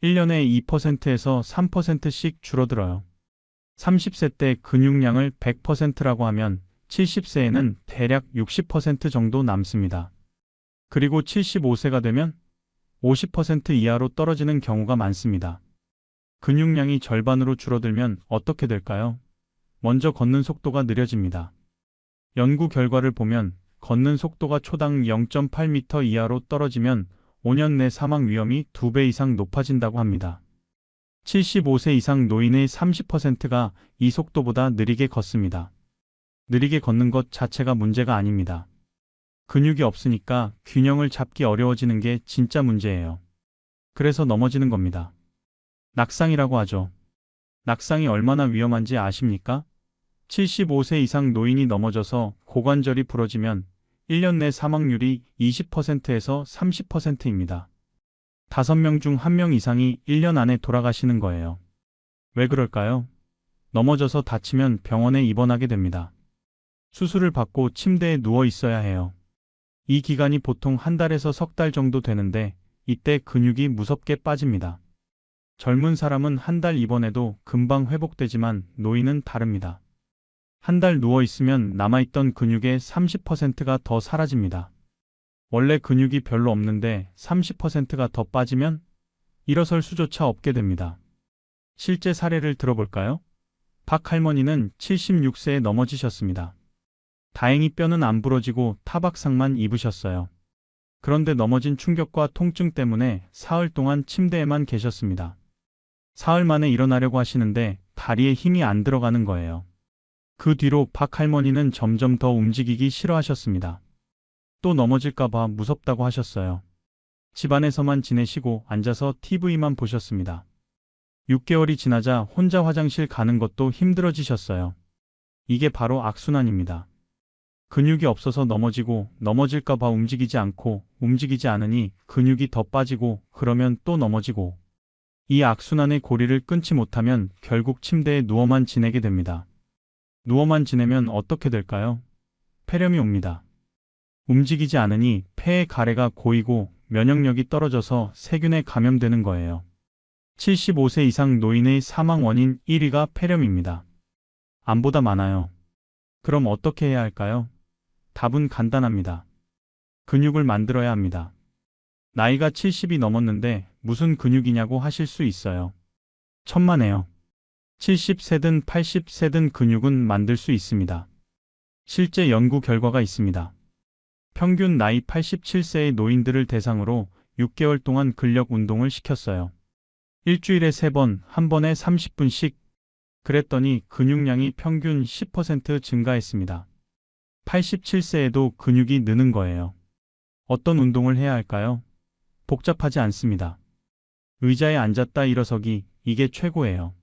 1년에 2%에서 3%씩 줄어들어요. 30세 때 근육량을 100%라고 하면 70세에는 대략 60% 정도 남습니다. 그리고 75세가 되면 50% 이하로 떨어지는 경우가 많습니다. 근육량이 절반으로 줄어들면 어떻게 될까요? 먼저 걷는 속도가 느려집니다. 연구 결과를 보면 걷는 속도가 초당 0.8m 이하로 떨어지면 5년 내 사망 위험이 2배 이상 높아진다고 합니다. 75세 이상 노인의 30%가 이 속도보다 느리게 걷습니다. 느리게 걷는 것 자체가 문제가 아닙니다. 근육이 없으니까 균형을 잡기 어려워지는 게 진짜 문제예요. 그래서 넘어지는 겁니다. 낙상이라고 하죠. 낙상이 얼마나 위험한지 아십니까? 75세 이상 노인이 넘어져서 고관절이 부러지면 1년 내 사망률이 20%에서 30%입니다. 5명 중 1명 이상이 1년 안에 돌아가시는 거예요. 왜 그럴까요? 넘어져서 다치면 병원에 입원하게 됩니다. 수술을 받고 침대에 누워 있어야 해요. 이 기간이 보통 한 달에서 석 달 정도 되는데 이때 근육이 무섭게 빠집니다. 젊은 사람은 한 달 입원해도 금방 회복되지만 노인은 다릅니다. 한 달 누워 있으면 남아있던 근육의 30%가 더 사라집니다. 원래 근육이 별로 없는데 30%가 더 빠지면 일어설 수조차 없게 됩니다. 실제 사례를 들어볼까요? 박 할머니는 76세에 넘어지셨습니다. 다행히 뼈는 안 부러지고 타박상만 입으셨어요. 그런데 넘어진 충격과 통증 때문에 사흘 동안 침대에만 계셨습니다. 사흘 만에 일어나려고 하시는데 다리에 힘이 안 들어가는 거예요. 그 뒤로 박 할머니는 점점 더 움직이기 싫어하셨습니다. 또 넘어질까봐 무섭다고 하셨어요. 집안에서만 지내시고 앉아서 TV만 보셨습니다. 6개월이 지나자 혼자 화장실 가는 것도 힘들어지셨어요. 이게 바로 악순환입니다. 근육이 없어서 넘어지고 넘어질까봐 움직이지 않고 움직이지 않으니 근육이 더 빠지고 그러면 또 넘어지고 이 악순환의 고리를 끊지 못하면 결국 침대에 누워만 지내게 됩니다. 누워만 지내면 어떻게 될까요? 폐렴이 옵니다. 움직이지 않으니 폐의 가래가 고이고 면역력이 떨어져서 세균에 감염되는 거예요. 75세 이상 노인의 사망 원인 1위가 폐렴입니다. 암보다 많아요. 그럼 어떻게 해야 할까요? 답은 간단합니다. 근육을 만들어야 합니다. 나이가 70이 넘었는데 무슨 근육이냐고 하실 수 있어요. 천만에요. 70세든 80세든 근육은 만들 수 있습니다. 실제 연구 결과가 있습니다. 평균 나이 87세의 노인들을 대상으로 6개월 동안 근력 운동을 시켰어요. 일주일에 3번, 한 번에 30분씩. 그랬더니 근육량이 평균 10% 증가했습니다. 87세에도 근육이 느는 거예요. 어떤 운동을 해야 할까요? 복잡하지 않습니다. 의자에 앉았다 일어서기, 이게 최고예요.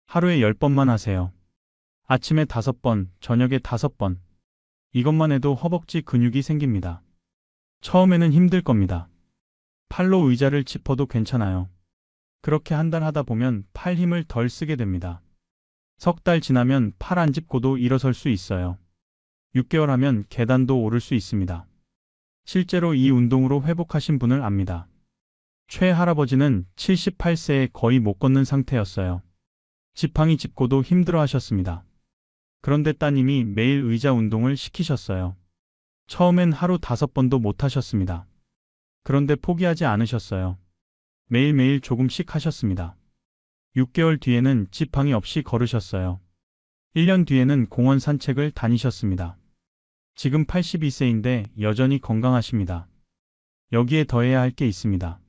하루에 10번만 하세요. 아침에 5번, 저녁에 5번. 이것만 해도 허벅지 근육이 생깁니다. 처음에는 힘들 겁니다. 팔로 의자를 짚어도 괜찮아요. 그렇게 한 달 하다 보면 팔 힘을 덜 쓰게 됩니다. 석 달 지나면 팔 안 짚고도 일어설 수 있어요. 6개월 하면 계단도 오를 수 있습니다. 실제로 이 운동으로 회복하신 분을 압니다. 최 할아버지는 78세에 거의 못 걷는 상태였어요. 지팡이 짚고도 힘들어 하셨습니다. 그런데 따님이 매일 의자 운동을 시키셨어요. 처음엔 하루 5번도 못 하셨습니다. 그런데 포기하지 않으셨어요. 매일매일 조금씩 하셨습니다. 6개월 뒤에는 지팡이 없이 걸으셨어요. 1년 뒤에는 공원 산책을 다니셨습니다. 지금 82세인데 여전히 건강하십니다. 여기에 더해야 할 게 있습니다.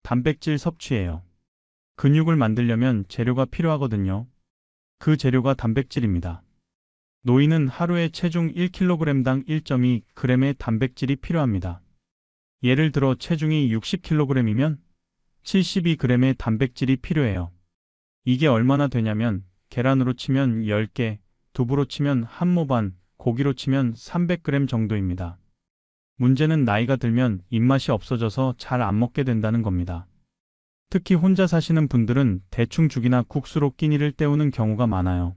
단백질 섭취예요. 근육을 만들려면 재료가 필요하거든요. 그 재료가 단백질입니다. 노인은 하루에 체중 1kg당 1.2g의 단백질이 필요합니다. 예를 들어 체중이 60kg이면 72g의 단백질이 필요해요. 이게 얼마나 되냐면 계란으로 치면 10개, 두부로 치면 한 모반, 고기로 치면 300g 정도입니다. 문제는 나이가 들면 입맛이 없어져서 잘 안 먹게 된다는 겁니다. 특히 혼자 사시는 분들은 대충 죽이나 국수로 끼니를 때우는 경우가 많아요.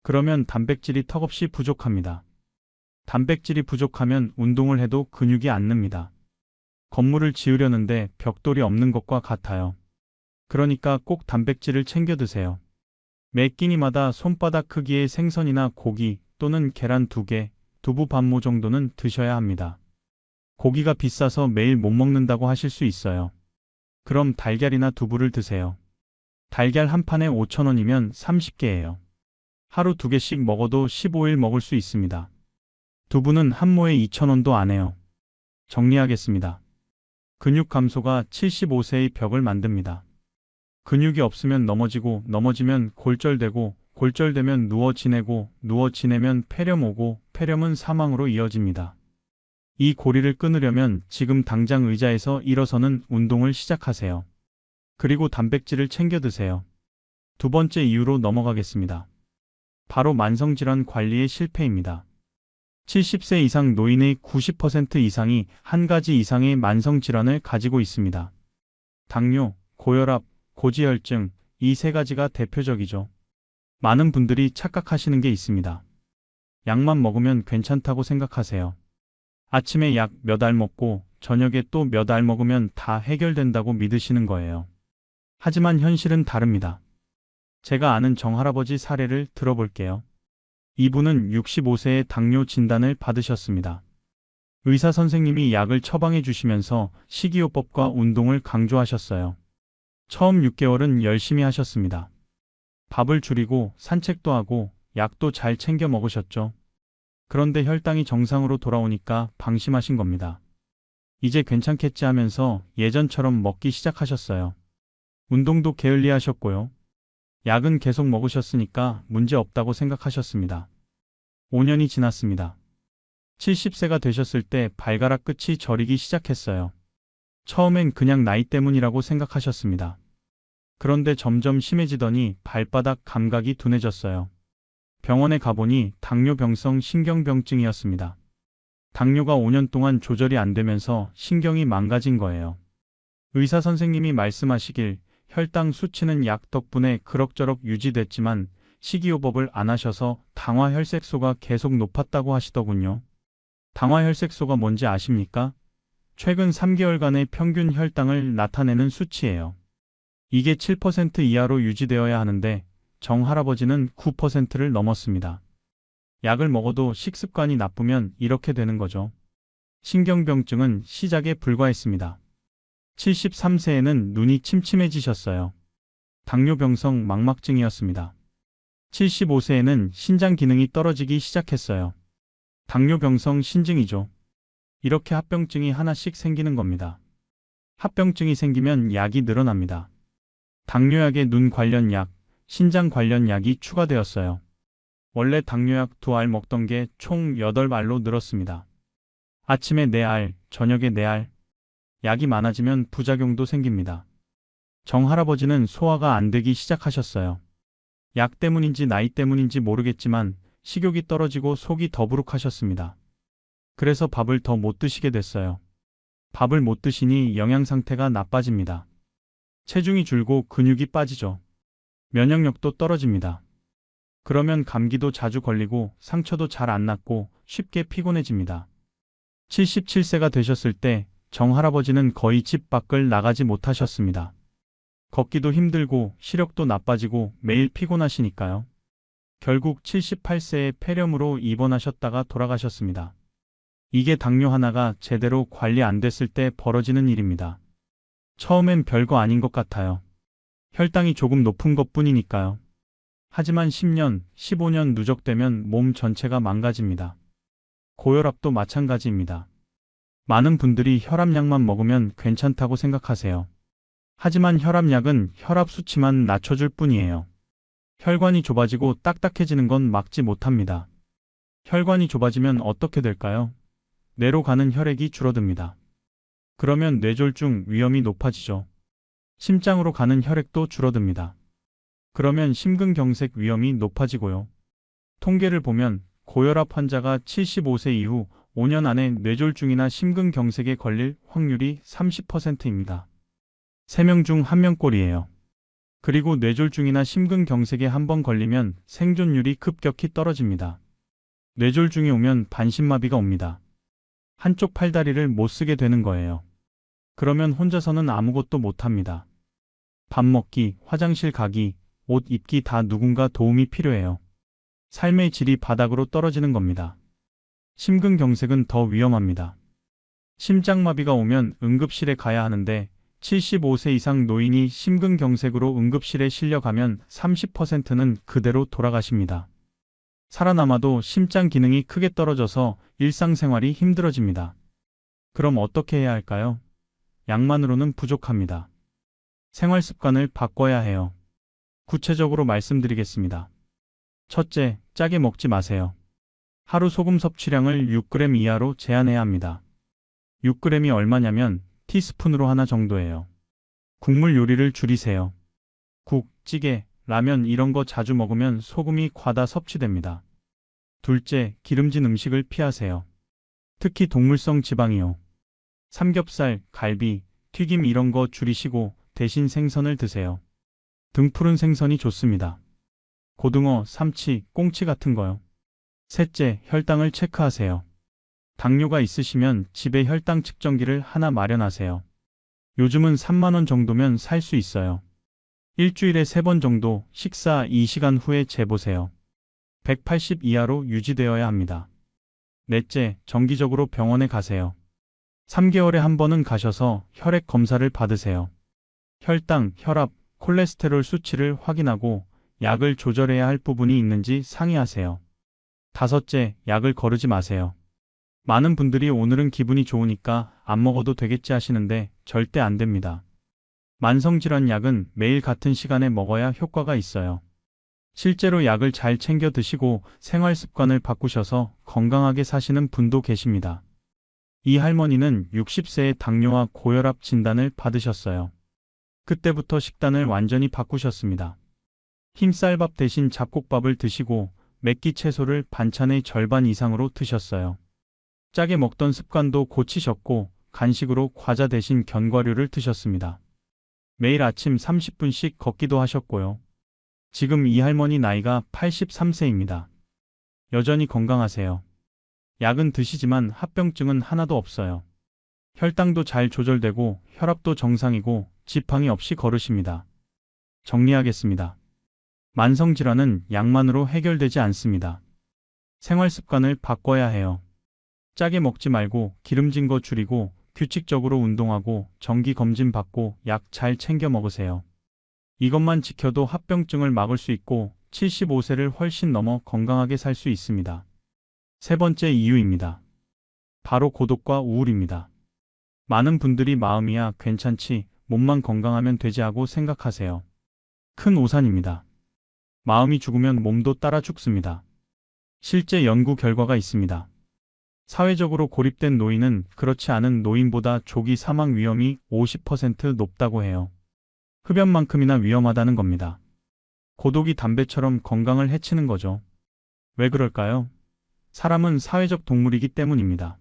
그러면 단백질이 턱없이 부족합니다. 단백질이 부족하면 운동을 해도 근육이 안 늡니다. 건물을 지으려는데 벽돌이 없는 것과 같아요. 그러니까 꼭 단백질을 챙겨 드세요. 매 끼니마다 손바닥 크기의 생선이나 고기 또는 계란 2개, 두부 반모 정도는 드셔야 합니다. 고기가 비싸서 매일 못 먹는다고 하실 수 있어요. 그럼 달걀이나 두부를 드세요. 달걀 한 판에 5,000원이면 30개예요. 하루 2개씩 먹어도 15일 먹을 수 있습니다. 두부는 한 모에 2,000원도 안 해요. 정리하겠습니다. 근육 감소가 75세의 벽을 만듭니다. 근육이 없으면 넘어지고 넘어지면 골절되고 골절되면 누워 지내고 누워 지내면 폐렴 오고 폐렴은 사망으로 이어집니다. 이 고리를 끊으려면 지금 당장 의자에서 일어서는 운동을 시작하세요. 그리고 단백질을 챙겨 드세요. 두 번째 이유로 넘어가겠습니다. 바로 만성질환 관리의 실패입니다. 70세 이상 노인의 90% 이상이 한 가지 이상의 만성질환을 가지고 있습니다. 당뇨, 고혈압, 고지혈증, 이 세 가지가 대표적이죠. 많은 분들이 착각하시는 게 있습니다. 약만 먹으면 괜찮다고 생각하세요. 아침에 약 몇 알 먹고 저녁에 또 몇 알 먹으면 다 해결된다고 믿으시는 거예요. 하지만 현실은 다릅니다. 제가 아는 정할아버지 사례를 들어볼게요. 이분은 65세에 당뇨 진단을 받으셨습니다. 의사 선생님이 약을 처방해 주시면서 식이요법과 운동을 강조하셨어요. 처음 6개월은 열심히 하셨습니다. 밥을 줄이고 산책도 하고 약도 잘 챙겨 먹으셨죠. 그런데 혈당이 정상으로 돌아오니까 방심하신 겁니다. 이제 괜찮겠지 하면서 예전처럼 먹기 시작하셨어요. 운동도 게을리 하셨고요. 약은 계속 먹으셨으니까 문제 없다고 생각하셨습니다. 5년이 지났습니다. 70세가 되셨을 때 발가락 끝이 저리기 시작했어요. 처음엔 그냥 나이 때문이라고 생각하셨습니다. 그런데 점점 심해지더니 발바닥 감각이 둔해졌어요. 병원에 가보니 당뇨병성 신경병증이었습니다. 당뇨가 5년 동안 조절이 안 되면서 신경이 망가진 거예요. 의사 선생님이 말씀하시길 혈당 수치는 약 덕분에 그럭저럭 유지됐지만 식이요법을 안 하셔서 당화혈색소가 계속 높았다고 하시더군요. 당화혈색소가 뭔지 아십니까? 최근 3개월간의 평균 혈당을 나타내는 수치예요. 이게 7% 이하로 유지되어야 하는데 정할아버지는 9%를 넘었습니다. 약을 먹어도 식습관이 나쁘면 이렇게 되는 거죠. 신경병증은 시작에 불과했습니다. 73세에는 눈이 침침해지셨어요. 당뇨병성 망막증이었습니다. 75세에는 신장 기능이 떨어지기 시작했어요. 당뇨병성 신증이죠. 이렇게 합병증이 하나씩 생기는 겁니다. 합병증이 생기면 약이 늘어납니다. 당뇨약에 눈 관련 약, 신장 관련 약이 추가되었어요. 원래 당뇨약 2알 먹던 게 총 8알로 늘었습니다. 아침에 4알, 저녁에 4알. 약이 많아지면 부작용도 생깁니다. 정할아버지는 소화가 안 되기 시작하셨어요. 약 때문인지 나이 때문인지 모르겠지만 식욕이 떨어지고 속이 더부룩하셨습니다. 그래서 밥을 더 못 드시게 됐어요. 밥을 못 드시니 영양 상태가 나빠집니다. 체중이 줄고 근육이 빠지죠. 면역력도 떨어집니다. 그러면 감기도 자주 걸리고 상처도 잘 안 낫고 쉽게 피곤해집니다. 77세가 되셨을 때 정할아버지는 거의 집 밖을 나가지 못하셨습니다. 걷기도 힘들고 시력도 나빠지고 매일 피곤하시니까요. 결국 78세에 폐렴으로 입원하셨다가 돌아가셨습니다. 이게 당뇨 하나가 제대로 관리 안 됐을 때 벌어지는 일입니다. 처음엔 별거 아닌 것 같아요. 혈당이 조금 높은 것뿐이니까요. 하지만 10년, 15년 누적되면 몸 전체가 망가집니다. 고혈압도 마찬가지입니다. 많은 분들이 혈압약만 먹으면 괜찮다고 생각하세요. 하지만 혈압약은 혈압 수치만 낮춰줄 뿐이에요. 혈관이 좁아지고 딱딱해지는 건 막지 못합니다. 혈관이 좁아지면 어떻게 될까요? 뇌로 가는 혈액이 줄어듭니다. 그러면 뇌졸중 위험이 높아지죠. 심장으로 가는 혈액도 줄어듭니다. 그러면 심근경색 위험이 높아지고요. 통계를 보면 고혈압 환자가 75세 이후 5년 안에 뇌졸중이나 심근경색에 걸릴 확률이 30%입니다. 3명 중 1명꼴이에요. 그리고 뇌졸중이나 심근경색에 한 번 걸리면 생존율이 급격히 떨어집니다. 뇌졸중이 오면 반신마비가 옵니다. 한쪽 팔다리를 못 쓰게 되는 거예요. 그러면 혼자서는 아무것도 못합니다. 밥 먹기, 화장실 가기, 옷 입기 다 누군가 도움이 필요해요. 삶의 질이 바닥으로 떨어지는 겁니다. 심근경색은 더 위험합니다. 심장마비가 오면 응급실에 가야 하는데 75세 이상 노인이 심근경색으로 응급실에 실려가면 30%는 그대로 돌아가십니다. 살아남아도 심장 기능이 크게 떨어져서 일상생활이 힘들어집니다. 그럼 어떻게 해야 할까요? 약만으로는 부족합니다. 생활 습관을 바꿔야 해요. 구체적으로 말씀드리겠습니다. 첫째, 짜게 먹지 마세요. 하루 소금 섭취량을 6g 이하로 제한해야 합니다. 6g이 얼마냐면 티스푼으로 하나 정도예요. 국물 요리를 줄이세요. 국, 찌개, 라면 이런 거 자주 먹으면 소금이 과다 섭취됩니다. 둘째, 기름진 음식을 피하세요. 특히 동물성 지방이요. 삼겹살, 갈비, 튀김 이런 거 줄이시고 대신 생선을 드세요. 등푸른 생선이 좋습니다. 고등어, 삼치, 꽁치 같은 거요. 셋째, 혈당을 체크하세요. 당뇨가 있으시면 집에 혈당 측정기를 하나 마련하세요. 요즘은 3만 원 정도면 살 수 있어요. 일주일에 3번 정도 식사 2시간 후에 재보세요. 180 이하로 유지되어야 합니다. 넷째, 정기적으로 병원에 가세요. 3개월에 한 번은 가셔서 혈액 검사를 받으세요. 혈당, 혈압, 콜레스테롤 수치를 확인하고 약을 조절해야 할 부분이 있는지 상의하세요. 다섯째, 약을 거르지 마세요. 많은 분들이 오늘은 기분이 좋으니까 안 먹어도 되겠지 하시는데 절대 안 됩니다. 만성질환 약은 매일 같은 시간에 먹어야 효과가 있어요. 실제로 약을 잘 챙겨 드시고 생활 습관을 바꾸셔서 건강하게 사시는 분도 계십니다. 이 할머니는 60세에 당뇨와 고혈압 진단을 받으셨어요. 그때부터 식단을 완전히 바꾸셨습니다. 흰쌀밥 대신 잡곡밥을 드시고 맵기 채소를 반찬의 절반 이상으로 드셨어요. 짜게 먹던 습관도 고치셨고 간식으로 과자 대신 견과류를 드셨습니다. 매일 아침 30분씩 걷기도 하셨고요. 지금 이 할머니 나이가 83세입니다. 여전히 건강하세요. 약은 드시지만 합병증은 하나도 없어요. 혈당도 잘 조절되고 혈압도 정상이고 지팡이 없이 걸으십니다. 정리하겠습니다. 만성질환은 약만으로 해결되지 않습니다. 생활 습관을 바꿔야 해요. 짜게 먹지 말고 기름진 거 줄이고 규칙적으로 운동하고 정기 검진 받고 약 잘 챙겨 먹으세요. 이것만 지켜도 합병증을 막을 수 있고 75세를 훨씬 넘어 건강하게 살 수 있습니다. 세 번째 이유입니다. 바로 고독과 우울입니다. 많은 분들이 마음이야 괜찮지, 몸만 건강하면 되지 하고 생각하세요. 큰 오산입니다. 마음이 죽으면 몸도 따라 죽습니다. 실제 연구 결과가 있습니다. 사회적으로 고립된 노인은 그렇지 않은 노인보다 조기 사망 위험이 50% 높다고 해요. 흡연만큼이나 위험하다는 겁니다. 고독이 담배처럼 건강을 해치는 거죠. 왜 그럴까요? 사람은 사회적 동물이기 때문입니다.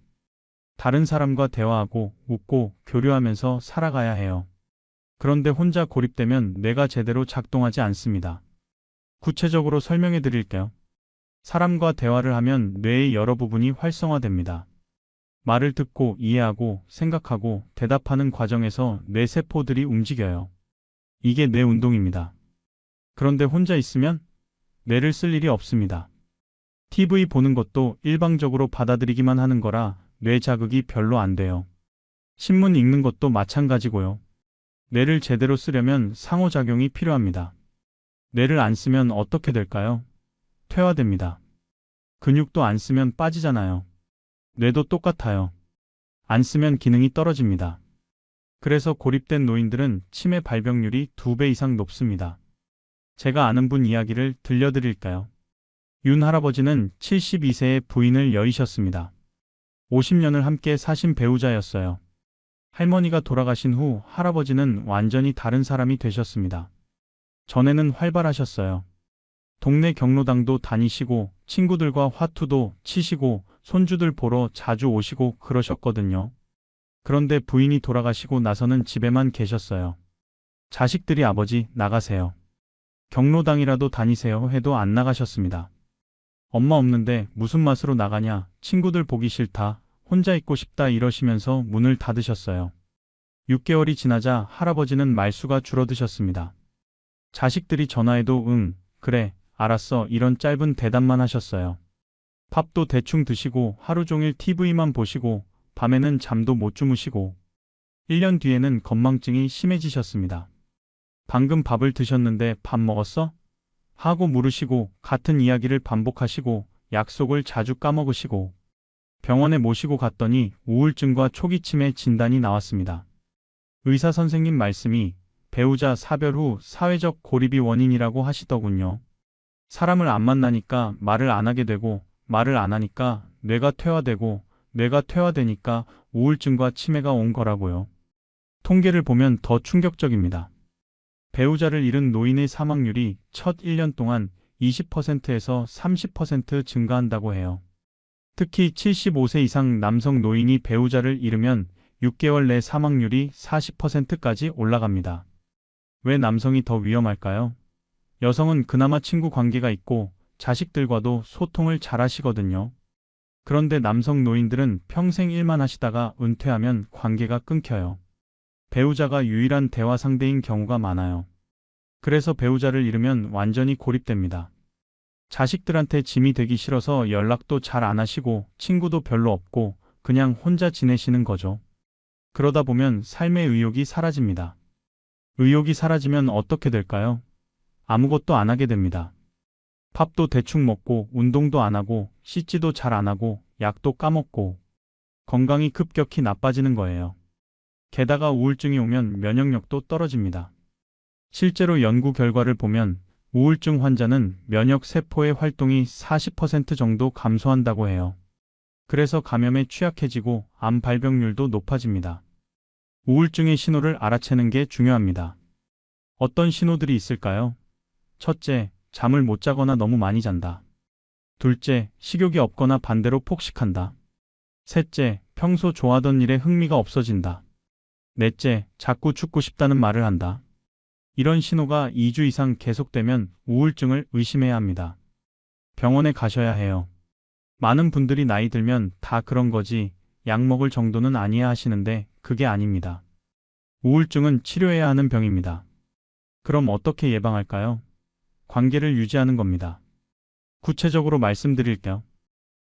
다른 사람과 대화하고 웃고 교류하면서 살아가야 해요. 그런데 혼자 고립되면 뇌가 제대로 작동하지 않습니다. 구체적으로 설명해 드릴게요. 사람과 대화를 하면 뇌의 여러 부분이 활성화됩니다. 말을 듣고 이해하고 생각하고 대답하는 과정에서 뇌 세포들이 움직여요. 이게 뇌 운동입니다. 그런데 혼자 있으면 뇌를 쓸 일이 없습니다. TV 보는 것도 일방적으로 받아들이기만 하는 거라 뇌 자극이 별로 안 돼요. 신문 읽는 것도 마찬가지고요. 뇌를 제대로 쓰려면 상호작용이 필요합니다. 뇌를 안 쓰면 어떻게 될까요? 퇴화됩니다. 근육도 안 쓰면 빠지잖아요. 뇌도 똑같아요. 안 쓰면 기능이 떨어집니다. 그래서 고립된 노인들은 치매 발병률이 2배 이상 높습니다. 제가 아는 분 이야기를 들려드릴까요? 윤 할아버지는 72세에 부인을 여의셨습니다. 50년을 함께 사신 배우자였어요. 할머니가 돌아가신 후 할아버지는 완전히 다른 사람이 되셨습니다. 전에는 활발하셨어요. 동네 경로당도 다니시고 친구들과 화투도 치시고 손주들 보러 자주 오시고 그러셨거든요. 그런데 부인이 돌아가시고 나서는 집에만 계셨어요. 자식들이 아버지 나가세요. 경로당이라도 다니세요 해도 안 나가셨습니다. 엄마 없는데 무슨 맛으로 나가냐, 친구들 보기 싫다, 혼자 있고 싶다 이러시면서 문을 닫으셨어요. 6개월이 지나자 할아버지는 말수가 줄어드셨습니다. 자식들이 전화해도 응, 그래, 알았어 이런 짧은 대답만 하셨어요. 밥도 대충 드시고 하루 종일 TV만 보시고 밤에는 잠도 못 주무시고 1년 뒤에는 건망증이 심해지셨습니다. 방금 밥을 드셨는데 밥 먹었어? 하고 물으시고 같은 이야기를 반복하시고 약속을 자주 까먹으시고 병원에 모시고 갔더니 우울증과 초기치매 진단이 나왔습니다. 의사 선생님 말씀이 배우자 사별 후 사회적 고립이 원인이라고 하시더군요. 사람을 안 만나니까 말을 안 하게 되고 말을 안 하니까 뇌가 퇴화되고 뇌가 퇴화되니까 우울증과 치매가 온 거라고요. 통계를 보면 더 충격적입니다. 배우자를 잃은 노인의 사망률이 첫 1년 동안 20%에서 30% 증가한다고 해요. 특히 75세 이상 남성 노인이 배우자를 잃으면 6개월 내 사망률이 40%까지 올라갑니다. 왜 남성이 더 위험할까요? 여성은 그나마 친구 관계가 있고 자식들과도 소통을 잘 하시거든요. 그런데 남성 노인들은 평생 일만 하시다가 은퇴하면 관계가 끊겨요. 배우자가 유일한 대화 상대인 경우가 많아요. 그래서 배우자를 잃으면 완전히 고립됩니다. 자식들한테 짐이 되기 싫어서 연락도 잘 안 하시고 친구도 별로 없고 그냥 혼자 지내시는 거죠. 그러다 보면 삶의 의욕이 사라집니다. 의욕이 사라지면 어떻게 될까요? 아무것도 안 하게 됩니다. 밥도 대충 먹고 운동도 안 하고 씻지도 잘 안 하고 약도 까먹고 건강이 급격히 나빠지는 거예요. 게다가 우울증이 오면 면역력도 떨어집니다. 실제로 연구 결과를 보면 우울증 환자는 면역 세포의 활동이 40% 정도 감소한다고 해요. 그래서 감염에 취약해지고 암 발병률도 높아집니다. 우울증의 신호를 알아채는 게 중요합니다. 어떤 신호들이 있을까요? 첫째, 잠을 못 자거나 너무 많이 잔다. 둘째, 식욕이 없거나 반대로 폭식한다. 셋째, 평소 좋아하던 일에 흥미가 없어진다. 넷째, 자꾸 죽고 싶다는 말을 한다. 이런 신호가 2주 이상 계속되면 우울증을 의심해야 합니다. 병원에 가셔야 해요. 많은 분들이 나이 들면 다 그런 거지, 약 먹을 정도는 아니야 하시는데 그게 아닙니다. 우울증은 치료해야 하는 병입니다. 그럼 어떻게 예방할까요? 관계를 유지하는 겁니다. 구체적으로 말씀드릴게요.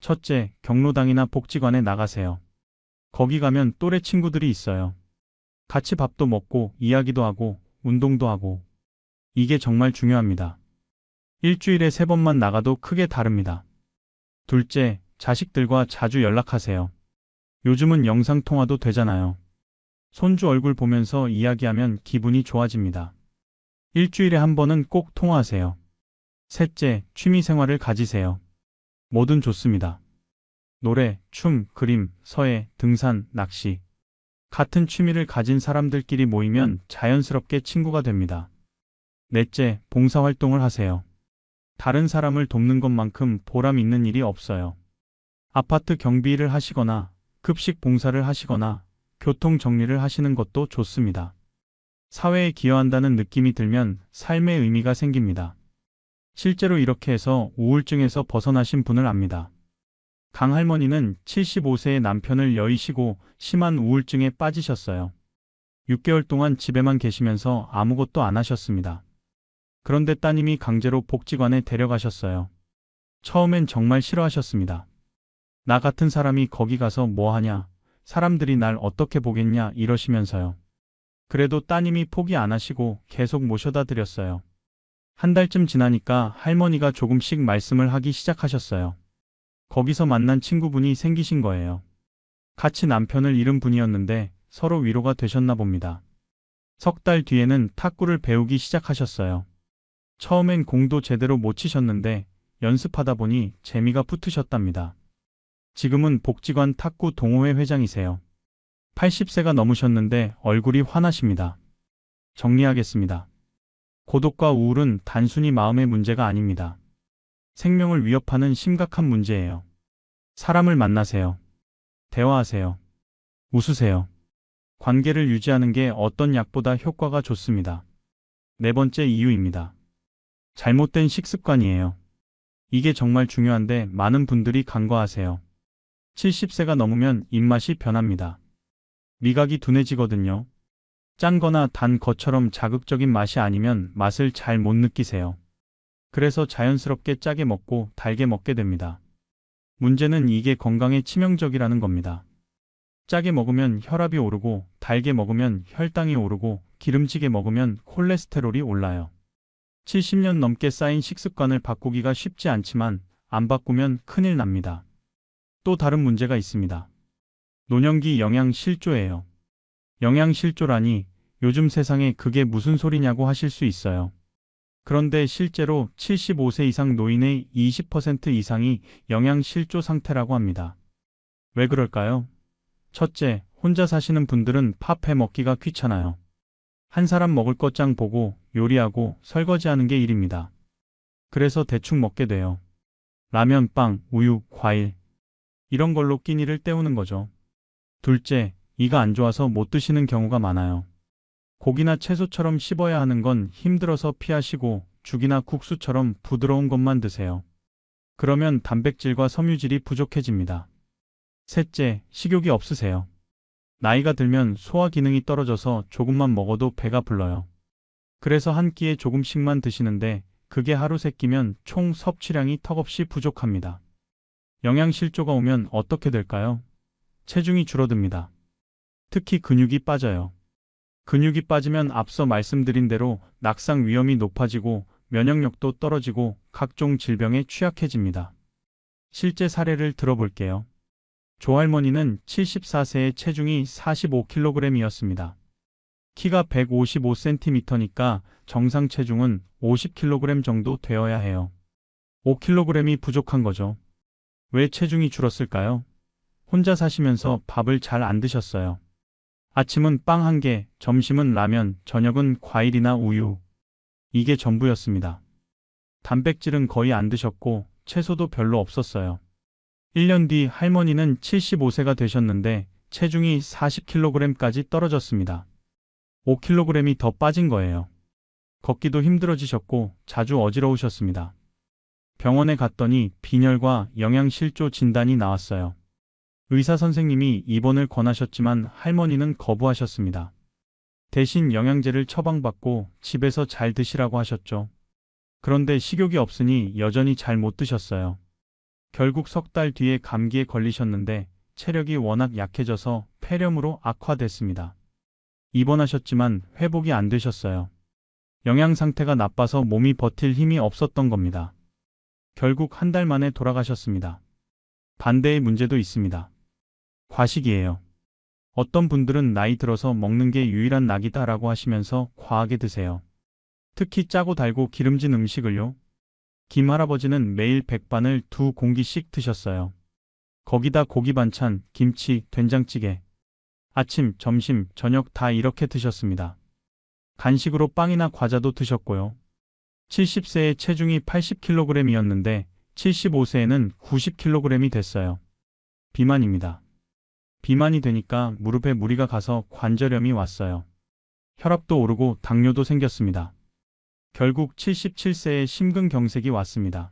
첫째, 경로당이나 복지관에 나가세요. 거기 가면 또래 친구들이 있어요. 같이 밥도 먹고 이야기도 하고 운동도 하고. 이게 정말 중요합니다. 일주일에 3번만 나가도 크게 다릅니다. 둘째, 자식들과 자주 연락하세요. 요즘은 영상통화도 되잖아요. 손주 얼굴 보면서 이야기하면 기분이 좋아집니다. 일주일에 1번은 꼭 통화하세요. 셋째, 취미 생활을 가지세요. 뭐든 좋습니다. 노래, 춤, 그림, 서예, 등산, 낚시. 같은 취미를 가진 사람들끼리 모이면 자연스럽게 친구가 됩니다. 넷째, 봉사활동을 하세요. 다른 사람을 돕는 것만큼 보람 있는 일이 없어요. 아파트 경비를 하시거나 급식 봉사를 하시거나 교통 정리를 하시는 것도 좋습니다. 사회에 기여한다는 느낌이 들면 삶의 의미가 생깁니다. 실제로 이렇게 해서 우울증에서 벗어나신 분을 압니다. 강할머니는 75세의 남편을 여의시고 심한 우울증에 빠지셨어요. 6개월 동안 집에만 계시면서 아무것도 안 하셨습니다. 그런데 따님이 강제로 복지관에 데려가셨어요. 처음엔 정말 싫어하셨습니다. 나 같은 사람이 거기 가서 뭐 하냐, 사람들이 날 어떻게 보겠냐 이러시면서요. 그래도 따님이 포기 안 하시고 계속 모셔다 드렸어요. 한 달쯤 지나니까 할머니가 조금씩 말씀을 하기 시작하셨어요. 거기서 만난 친구분이 생기신 거예요. 같이 남편을 잃은 분이었는데 서로 위로가 되셨나 봅니다. 3달 뒤에는 탁구를 배우기 시작하셨어요. 처음엔 공도 제대로 못 치셨는데 연습하다 보니 재미가 붙으셨답니다. 지금은 복지관 탁구 동호회 회장이세요. 80세가 넘으셨는데 얼굴이 환하십니다. 정리하겠습니다. 고독과 우울은 단순히 마음의 문제가 아닙니다. 생명을 위협하는 심각한 문제예요. 사람을 만나세요. 대화하세요. 웃으세요. 관계를 유지하는 게 어떤 약보다 효과가 좋습니다. 네 번째 이유입니다. 잘못된 식습관이에요. 이게 정말 중요한데 많은 분들이 간과하세요. 70세가 넘으면 입맛이 변합니다. 미각이 둔해지거든요. 짠 거나 단 것처럼 자극적인 맛이 아니면 맛을 잘 못 느끼세요. 그래서 자연스럽게 짜게 먹고 달게 먹게 됩니다. 문제는 이게 건강에 치명적이라는 겁니다. 짜게 먹으면 혈압이 오르고 달게 먹으면 혈당이 오르고 기름지게 먹으면 콜레스테롤이 올라요. 70년 넘게 쌓인 식습관을 바꾸기가 쉽지 않지만 안 바꾸면 큰일 납니다. 또 다른 문제가 있습니다. 노년기 영양실조예요. 영양실조라니 요즘 세상에 그게 무슨 소리냐고 하실 수 있어요. 그런데 실제로 75세 이상 노인의 20% 이상이 영양실조 상태라고 합니다. 왜 그럴까요? 첫째, 혼자 사시는 분들은 밥 해 먹기가 귀찮아요. 한 사람 먹을 것 장 보고 요리하고 설거지하는 게 일입니다. 그래서 대충 먹게 돼요. 라면, 빵, 우유, 과일 이런 걸로 끼니를 때우는 거죠. 둘째, 이가 안 좋아서 못 드시는 경우가 많아요. 고기나 채소처럼 씹어야 하는 건 힘들어서 피하시고 죽이나 국수처럼 부드러운 것만 드세요. 그러면 단백질과 섬유질이 부족해집니다. 셋째, 식욕이 없으세요. 나이가 들면 소화 기능이 떨어져서 조금만 먹어도 배가 불러요. 그래서 한 끼에 조금씩만 드시는데 그게 하루 3끼면 총 섭취량이 턱없이 부족합니다. 영양실조가 오면 어떻게 될까요? 체중이 줄어듭니다. 특히 근육이 빠져요. 근육이 빠지면 앞서 말씀드린 대로 낙상 위험이 높아지고 면역력도 떨어지고 각종 질병에 취약해집니다. 실제 사례를 들어볼게요. 조할머니는 74세에 체중이 45kg이었습니다. 키가 155cm니까 정상 체중은 50kg 정도 되어야 해요. 5kg이 부족한 거죠. 왜 체중이 줄었을까요? 혼자 사시면서 밥을 잘 안 드셨어요. 아침은 빵 한 개, 점심은 라면, 저녁은 과일이나 우유. 이게 전부였습니다. 단백질은 거의 안 드셨고 채소도 별로 없었어요. 1년 뒤 할머니는 75세가 되셨는데 체중이 40kg까지 떨어졌습니다. 5kg이 더 빠진 거예요. 걷기도 힘들어지셨고 자주 어지러우셨습니다. 병원에 갔더니 빈혈과 영양실조 진단이 나왔어요. 의사 선생님이 입원을 권하셨지만 할머니는 거부하셨습니다. 대신 영양제를 처방받고 집에서 잘 드시라고 하셨죠. 그런데 식욕이 없으니 여전히 잘 못 드셨어요. 결국 석 달 뒤에 감기에 걸리셨는데 체력이 워낙 약해져서 폐렴으로 악화됐습니다. 입원하셨지만 회복이 안 되셨어요. 영양 상태가 나빠서 몸이 버틸 힘이 없었던 겁니다. 결국 한 달 만에 돌아가셨습니다. 반대의 문제도 있습니다. 과식이에요. 어떤 분들은 나이 들어서 먹는 게 유일한 낙이다라고 하시면서 과하게 드세요. 특히 짜고 달고 기름진 음식을요. 김할아버지는 매일 백반을 2공기씩 드셨어요. 거기다 고기 반찬, 김치, 된장찌개. 아침, 점심, 저녁 다 이렇게 드셨습니다. 간식으로 빵이나 과자도 드셨고요. 70세에 체중이 80kg이었는데 75세에는 90kg이 됐어요. 비만입니다. 비만이 되니까 무릎에 무리가 가서 관절염이 왔어요. 혈압도 오르고 당뇨도 생겼습니다. 결국 77세에 심근경색이 왔습니다.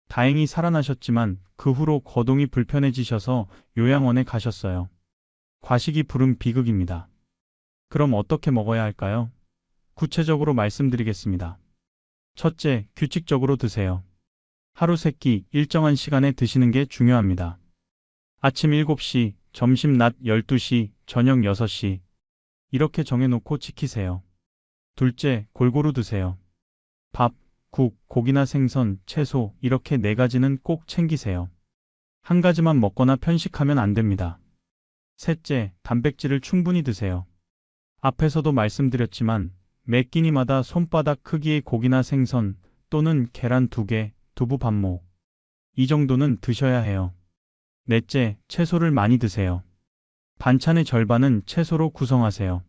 다행히 살아나셨지만 그 후로 거동이 불편해지셔서 요양원에 가셨어요. 과식이 부른 비극입니다. 그럼 어떻게 먹어야 할까요? 구체적으로 말씀드리겠습니다. 첫째, 규칙적으로 드세요. 하루 3끼 일정한 시간에 드시는 게 중요합니다. 아침 7시, 점심 낮 12시, 저녁 6시. 이렇게 정해놓고 지키세요. 둘째, 골고루 드세요. 밥, 국, 고기나 생선, 채소 이렇게 4가지는 꼭 챙기세요. 한 가지만 먹거나 편식하면 안 됩니다. 셋째, 단백질을 충분히 드세요. 앞에서도 말씀드렸지만 매 끼니마다 손바닥 크기의 고기나 생선 또는 계란 2개, 두부 반모. 이 정도는 드셔야 해요. 넷째, 채소를 많이 드세요. 반찬의 절반은 채소로 구성하세요.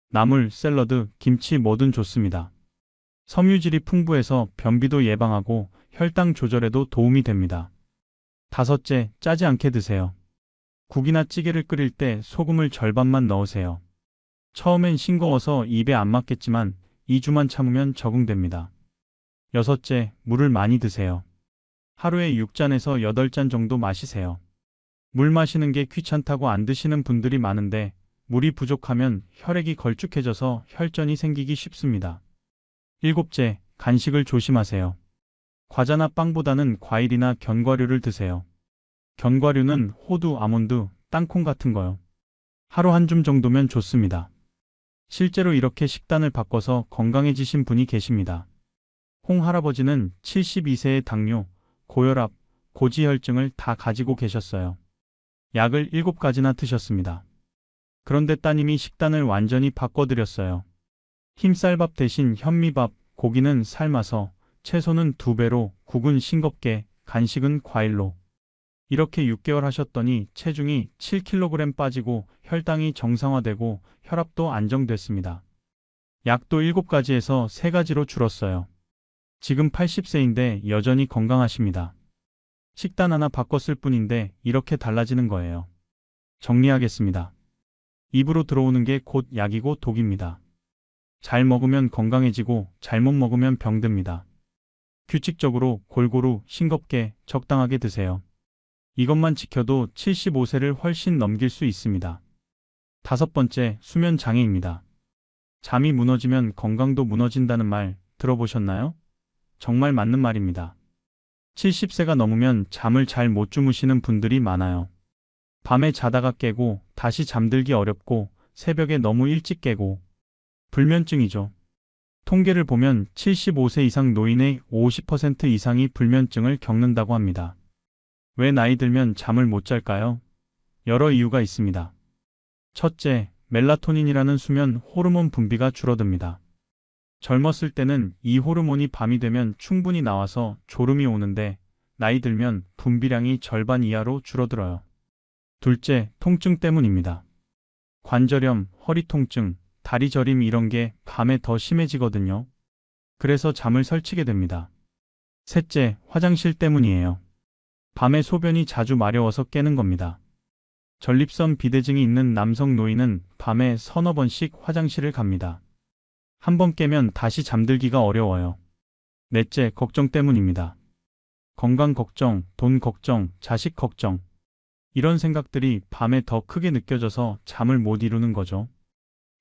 나물, 샐러드, 김치 뭐든 좋습니다. 섬유질이 풍부해서 변비도 예방하고 혈당 조절에도 도움이 됩니다. 다섯째, 짜지 않게 드세요. 국이나 찌개를 끓일 때 소금을 절반만 넣으세요. 처음엔 싱거워서 입에 안 맞겠지만 2주만 참으면 적응됩니다. 여섯째, 물을 많이 드세요. 하루에 6잔에서 8잔 정도 마시세요. 물 마시는 게 귀찮다고 안 드시는 분들이 많은데 물이 부족하면 혈액이 걸쭉해져서 혈전이 생기기 쉽습니다. 일곱째, 간식을 조심하세요. 과자나 빵보다는 과일이나 견과류를 드세요. 견과류는 호두, 아몬드, 땅콩 같은 거요. 하루 한 줌 정도면 좋습니다. 실제로 이렇게 식단을 바꿔서 건강해지신 분이 계십니다. 홍 할아버지는 72세의 당뇨, 고혈압, 고지혈증을 다 가지고 계셨어요. 약을 7가지나 드셨습니다. 그런데 따님이 식단을 완전히 바꿔드렸어요. 흰쌀밥 대신 현미밥, 고기는 삶아서, 채소는 2배로, 국은 싱겁게, 간식은 과일로. 이렇게 6개월 하셨더니 체중이 7kg 빠지고 혈당이 정상화되고 혈압도 안정됐습니다. 약도 7가지에서 3가지로 줄었어요. 지금 80세인데 여전히 건강하십니다. 식단 하나 바꿨을 뿐인데 이렇게 달라지는 거예요. 정리하겠습니다. 입으로 들어오는 게 곧 약이고 독입니다. 잘 먹으면 건강해지고 잘못 먹으면 병듭니다. 규칙적으로 골고루 싱겁게 적당하게 드세요. 이것만 지켜도 75세를 훨씬 넘길 수 있습니다. 5번째, 수면 장애입니다. 잠이 무너지면 건강도 무너진다는 말 들어보셨나요? 정말 맞는 말입니다. 70세가 넘으면 잠을 잘 못 주무시는 분들이 많아요. 밤에 자다가 깨고 다시 잠들기 어렵고 새벽에 너무 일찍 깨고 불면증이죠. 통계를 보면 75세 이상 노인의 50% 이상이 불면증을 겪는다고 합니다. 왜 나이 들면 잠을 못 잘까요? 여러 이유가 있습니다. 첫째, 멜라토닌이라는 수면 호르몬 분비가 줄어듭니다. 젊었을 때는 이 호르몬이 밤이 되면 충분히 나와서 졸음이 오는데 나이 들면 분비량이 절반 이하로 줄어들어요. 둘째, 통증 때문입니다. 관절염, 허리 통증, 다리 저림 이런 게 밤에 더 심해지거든요. 그래서 잠을 설치게 됩니다. 셋째, 화장실 때문이에요. 밤에 소변이 자주 마려워서 깨는 겁니다. 전립선 비대증이 있는 남성 노인은 밤에 서너 번씩 화장실을 갑니다. 한 번 깨면 다시 잠들기가 어려워요. 넷째, 걱정 때문입니다. 건강 걱정, 돈 걱정, 자식 걱정. 이런 생각들이 밤에 더 크게 느껴져서 잠을 못 이루는 거죠.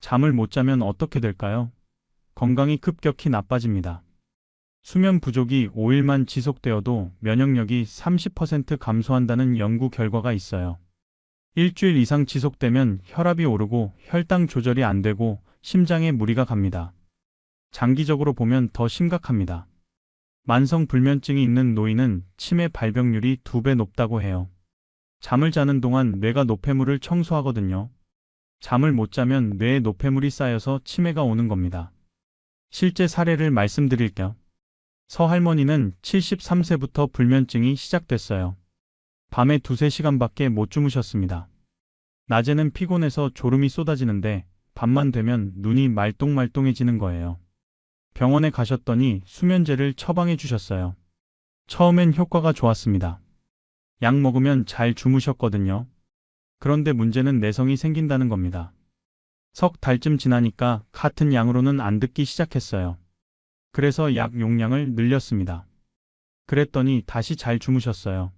잠을 못 자면 어떻게 될까요? 건강이 급격히 나빠집니다. 수면 부족이 5일만 지속되어도 면역력이 30% 감소한다는 연구 결과가 있어요. 일주일 이상 지속되면 혈압이 오르고 혈당 조절이 안 되고 심장에 무리가 갑니다. 장기적으로 보면 더 심각합니다. 만성 불면증이 있는 노인은 치매 발병률이 2배 높다고 해요. 잠을 자는 동안 뇌가 노폐물을 청소하거든요. 잠을 못 자면 뇌에 노폐물이 쌓여서 치매가 오는 겁니다. 실제 사례를 말씀드릴게요. 서 할머니는 73세부터 불면증이 시작됐어요. 밤에 2~3시간밖에 못 주무셨습니다. 낮에는 피곤해서 졸음이 쏟아지는데 밤만 되면 눈이 말똥말똥해지는 거예요. 병원에 가셨더니 수면제를 처방해 주셨어요. 처음엔 효과가 좋았습니다. 약 먹으면 잘 주무셨거든요. 그런데 문제는 내성이 생긴다는 겁니다. 석 달쯤 지나니까 같은 양으로는 안 듣기 시작했어요. 그래서 약 용량을 늘렸습니다. 그랬더니 다시 잘 주무셨어요.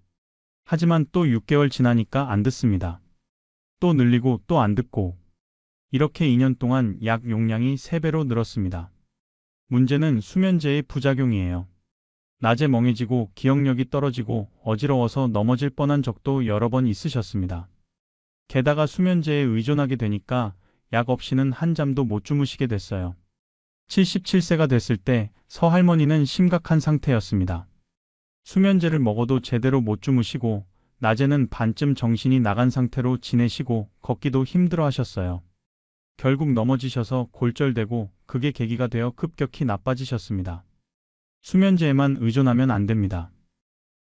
하지만 또 6개월 지나니까 안 듣습니다. 또 늘리고 또 안 듣고. 이렇게 2년 동안 약 용량이 3배로 늘었습니다. 문제는 수면제의 부작용이에요. 낮에 멍해지고 기억력이 떨어지고 어지러워서 넘어질 뻔한 적도 여러 번 있으셨습니다. 게다가 수면제에 의존하게 되니까 약 없이는 한잠도 못 주무시게 됐어요. 77세가 됐을 때 서 할머니는 심각한 상태였습니다. 수면제를 먹어도 제대로 못 주무시고 낮에는 반쯤 정신이 나간 상태로 지내시고 걷기도 힘들어 하셨어요. 결국 넘어지셔서 골절되고 그게 계기가 되어 급격히 나빠지셨습니다. 수면제에만 의존하면 안 됩니다.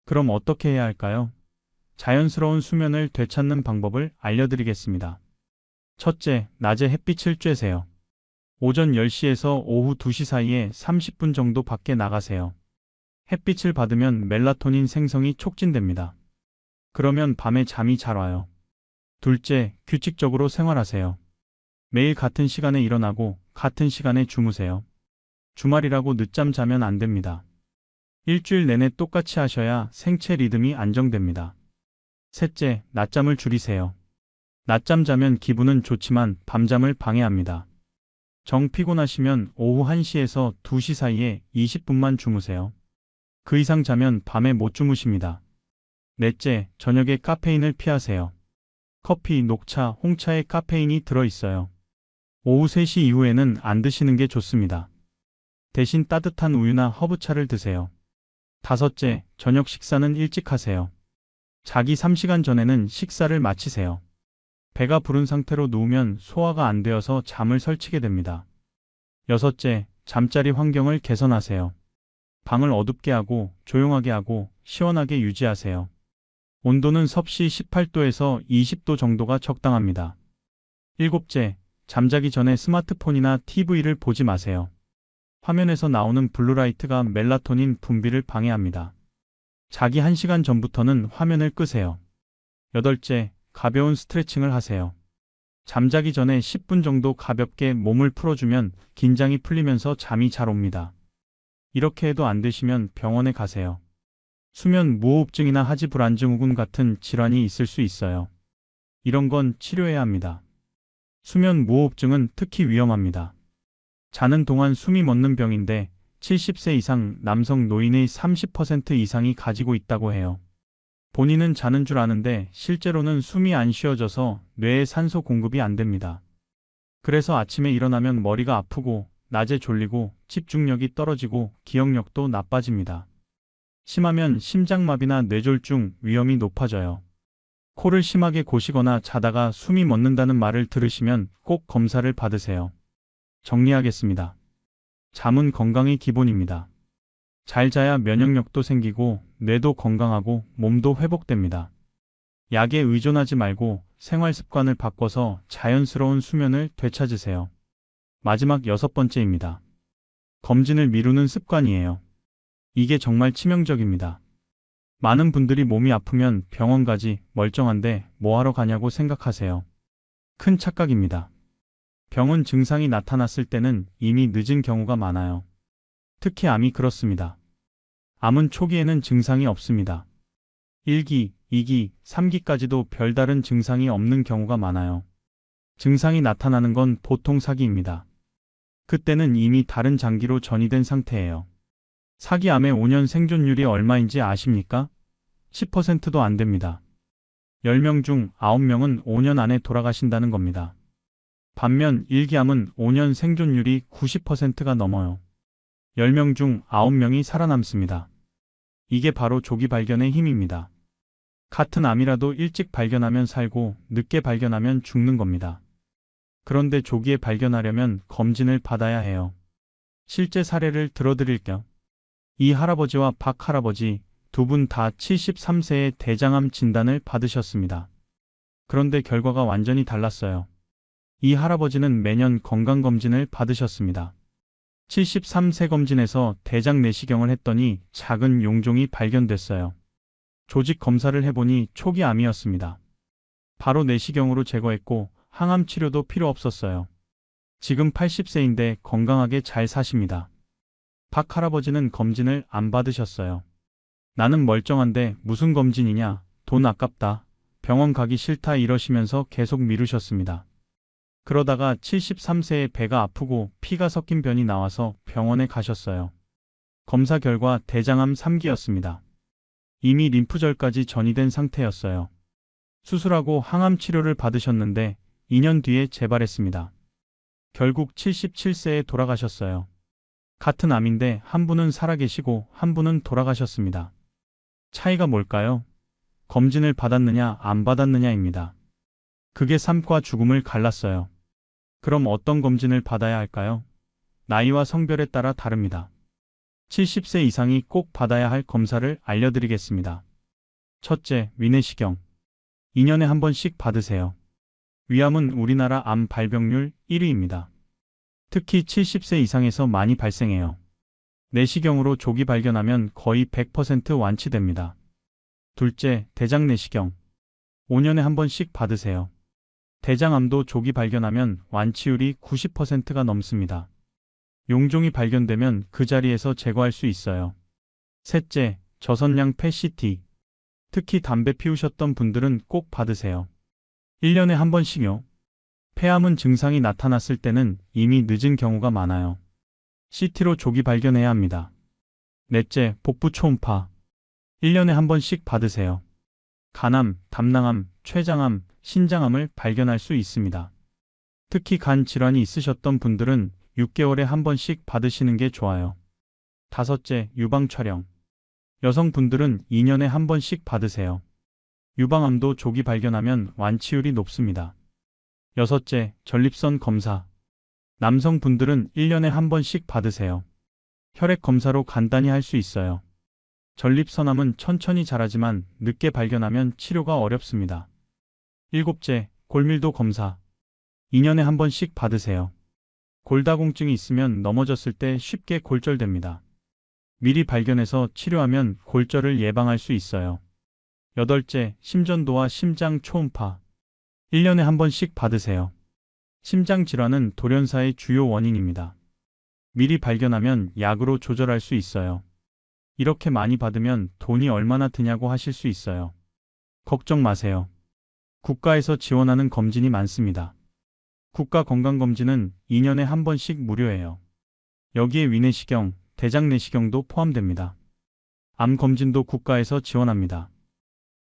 그럼 어떻게 해야 할까요? 자연스러운 수면을 되찾는 방법을 알려드리겠습니다. 첫째, 낮에 햇빛을 쬐세요. 오전 10시에서 오후 2시 사이에 30분 정도 밖에 나가세요. 햇빛을 받으면 멜라토닌 생성이 촉진됩니다. 그러면 밤에 잠이 잘 와요. 둘째, 규칙적으로 생활하세요. 매일 같은 시간에 일어나고 같은 시간에 주무세요. 주말이라고 늦잠 자면 안 됩니다. 일주일 내내 똑같이 하셔야 생체 리듬이 안정됩니다. 셋째, 낮잠을 줄이세요. 낮잠 자면 기분은 좋지만 밤잠을 방해합니다. 정 피곤하시면 오후 1시에서 2시 사이에 20분만 주무세요. 그 이상 자면 밤에 못 주무십니다. 넷째, 저녁에 카페인을 피하세요. 커피, 녹차, 홍차에 카페인이 들어있어요. 오후 3시 이후에는 안 드시는 게 좋습니다. 대신 따뜻한 우유나 허브차를 드세요. 다섯째, 저녁 식사는 일찍 하세요. 자기 3시간 전에는 식사를 마치세요. 배가 부른 상태로 누우면 소화가 안 되어서 잠을 설치게 됩니다. 여섯째, 잠자리 환경을 개선하세요. 방을 어둡게 하고 조용하게 하고 시원하게 유지하세요. 온도는 섭씨 18도에서 20도 정도가 적당합니다. 일곱째, 잠자기 전에 스마트폰이나 TV를 보지 마세요. 화면에서 나오는 블루라이트가 멜라토닌 분비를 방해합니다. 자기 1시간 전부터는 화면을 끄세요. 여덟째, 가벼운 스트레칭을 하세요. 잠자기 전에 10분 정도 가볍게 몸을 풀어주면 긴장이 풀리면서 잠이 잘 옵니다. 이렇게 해도 안 되시면 병원에 가세요. 수면 무호흡증이나 하지불안증후군 같은 질환이 있을 수 있어요. 이런 건 치료해야 합니다. 수면 무호흡증은 특히 위험합니다. 자는 동안 숨이 멎는 병인데 70세 이상 남성 노인의 30% 이상이 가지고 있다고 해요. 본인은 자는 줄 아는데 실제로는 숨이 안 쉬어져서 뇌에 산소 공급이 안 됩니다. 그래서 아침에 일어나면 머리가 아프고 낮에 졸리고 집중력이 떨어지고 기억력도 나빠집니다. 심하면 심장마비나 뇌졸중 위험이 높아져요. 코를 심하게 고시거나 자다가 숨이 멎는다는 말을 들으시면 꼭 검사를 받으세요. 정리하겠습니다. 잠은 건강의 기본입니다. 잘 자야 면역력도 생기고 뇌도 건강하고 몸도 회복됩니다. 약에 의존하지 말고 생활 습관을 바꿔서 자연스러운 수면을 되찾으세요. 마지막 6번째입니다. 검진을 미루는 습관이에요. 이게 정말 치명적입니다. 많은 분들이 몸이 아프면 병원 가지 멀쩡한데 뭐하러 가냐고 생각하세요. 큰 착각입니다. 병은 증상이 나타났을 때는 이미 늦은 경우가 많아요. 특히 암이 그렇습니다. 암은 초기에는 증상이 없습니다. 1기, 2기, 3기까지도 별다른 증상이 없는 경우가 많아요. 증상이 나타나는 건 보통 4기입니다. 그때는 이미 다른 장기로 전이된 상태예요. 4기 암의 5년 생존율이 얼마인지 아십니까? 10%도 안 됩니다. 10명 중 9명은 5년 안에 돌아가신다는 겁니다. 반면 1기 암은 5년 생존율이 90%가 넘어요. 10명 중 9명이 살아남습니다. 이게 바로 조기 발견의 힘입니다. 같은 암이라도 일찍 발견하면 살고 늦게 발견하면 죽는 겁니다. 그런데 조기에 발견하려면 검진을 받아야 해요. 실제 사례를 들어드릴게요. 이 할아버지와 박 할아버지 두 분 다 73세에 대장암 진단을 받으셨습니다. 그런데 결과가 완전히 달랐어요. 이 할아버지는 매년 건강검진을 받으셨습니다. 73세 검진에서 대장 내시경을 했더니 작은 용종이 발견됐어요. 조직 검사를 해보니 초기 암이었습니다. 바로 내시경으로 제거했고 항암 치료도 필요 없었어요. 지금 80세인데 건강하게 잘 사십니다. 박 할아버지는 검진을 안 받으셨어요. 나는 멀쩡한데 무슨 검진이냐, 돈 아깝다, 병원 가기 싫다 이러시면서 계속 미루셨습니다. 그러다가 73세에 배가 아프고 피가 섞인 변이 나와서 병원에 가셨어요. 검사 결과 대장암 3기였습니다. 이미 림프절까지 전이된 상태였어요. 수술하고 항암 치료를 받으셨는데 2년 뒤에 재발했습니다. 결국 77세에 돌아가셨어요. 같은 암인데 한 분은 살아계시고 한 분은 돌아가셨습니다. 차이가 뭘까요? 검진을 받았느냐 안 받았느냐입니다. 그게 삶과 죽음을 갈랐어요. 그럼 어떤 검진을 받아야 할까요? 나이와 성별에 따라 다릅니다. 70세 이상이 꼭 받아야 할 검사를 알려드리겠습니다. 첫째, 위내시경. 2년에 한 번씩 받으세요. 위암은 우리나라 암 발병률 1위입니다. 특히 70세 이상에서 많이 발생해요. 내시경으로 조기 발견하면 거의 100% 완치됩니다. 둘째, 대장 내시경. 5년에 한 번씩 받으세요. 대장암도 조기 발견하면 완치율이 90%가 넘습니다. 용종이 발견되면 그 자리에서 제거할 수 있어요. 셋째, 저선량 PET-CT. 특히 담배 피우셨던 분들은 꼭 받으세요. 1년에 한 번씩요. 폐암은 증상이 나타났을 때는 이미 늦은 경우가 많아요. CT로 조기 발견해야 합니다. 넷째, 복부 초음파. 1년에 한 번씩 받으세요. 간암, 담낭암, 췌장암, 신장암을 발견할 수 있습니다. 특히 간 질환이 있으셨던 분들은 6개월에 한 번씩 받으시는 게 좋아요. 다섯째, 유방 촬영. 여성분들은 2년에 한 번씩 받으세요. 유방암도 조기 발견하면 완치율이 높습니다. 여섯째, 전립선 검사. 남성분들은 1년에 한 번씩 받으세요. 혈액 검사로 간단히 할 수 있어요. 전립선암은 천천히 자라지만 늦게 발견하면 치료가 어렵습니다. 일곱째, 골밀도 검사. 2년에 한 번씩 받으세요. 골다공증이 있으면 넘어졌을 때 쉽게 골절됩니다. 미리 발견해서 치료하면 골절을 예방할 수 있어요. 여덟째, 심전도와 심장 초음파. 1년에 한 번씩 받으세요. 심장 질환은 돌연사의 주요 원인입니다. 미리 발견하면 약으로 조절할 수 있어요. 이렇게 많이 받으면 돈이 얼마나 드냐고 하실 수 있어요. 걱정 마세요. 국가에서 지원하는 검진이 많습니다. 국가건강검진은 2년에 한 번씩 무료예요. 여기에 위내시경, 대장내시경도 포함됩니다. 암 검진도 국가에서 지원합니다.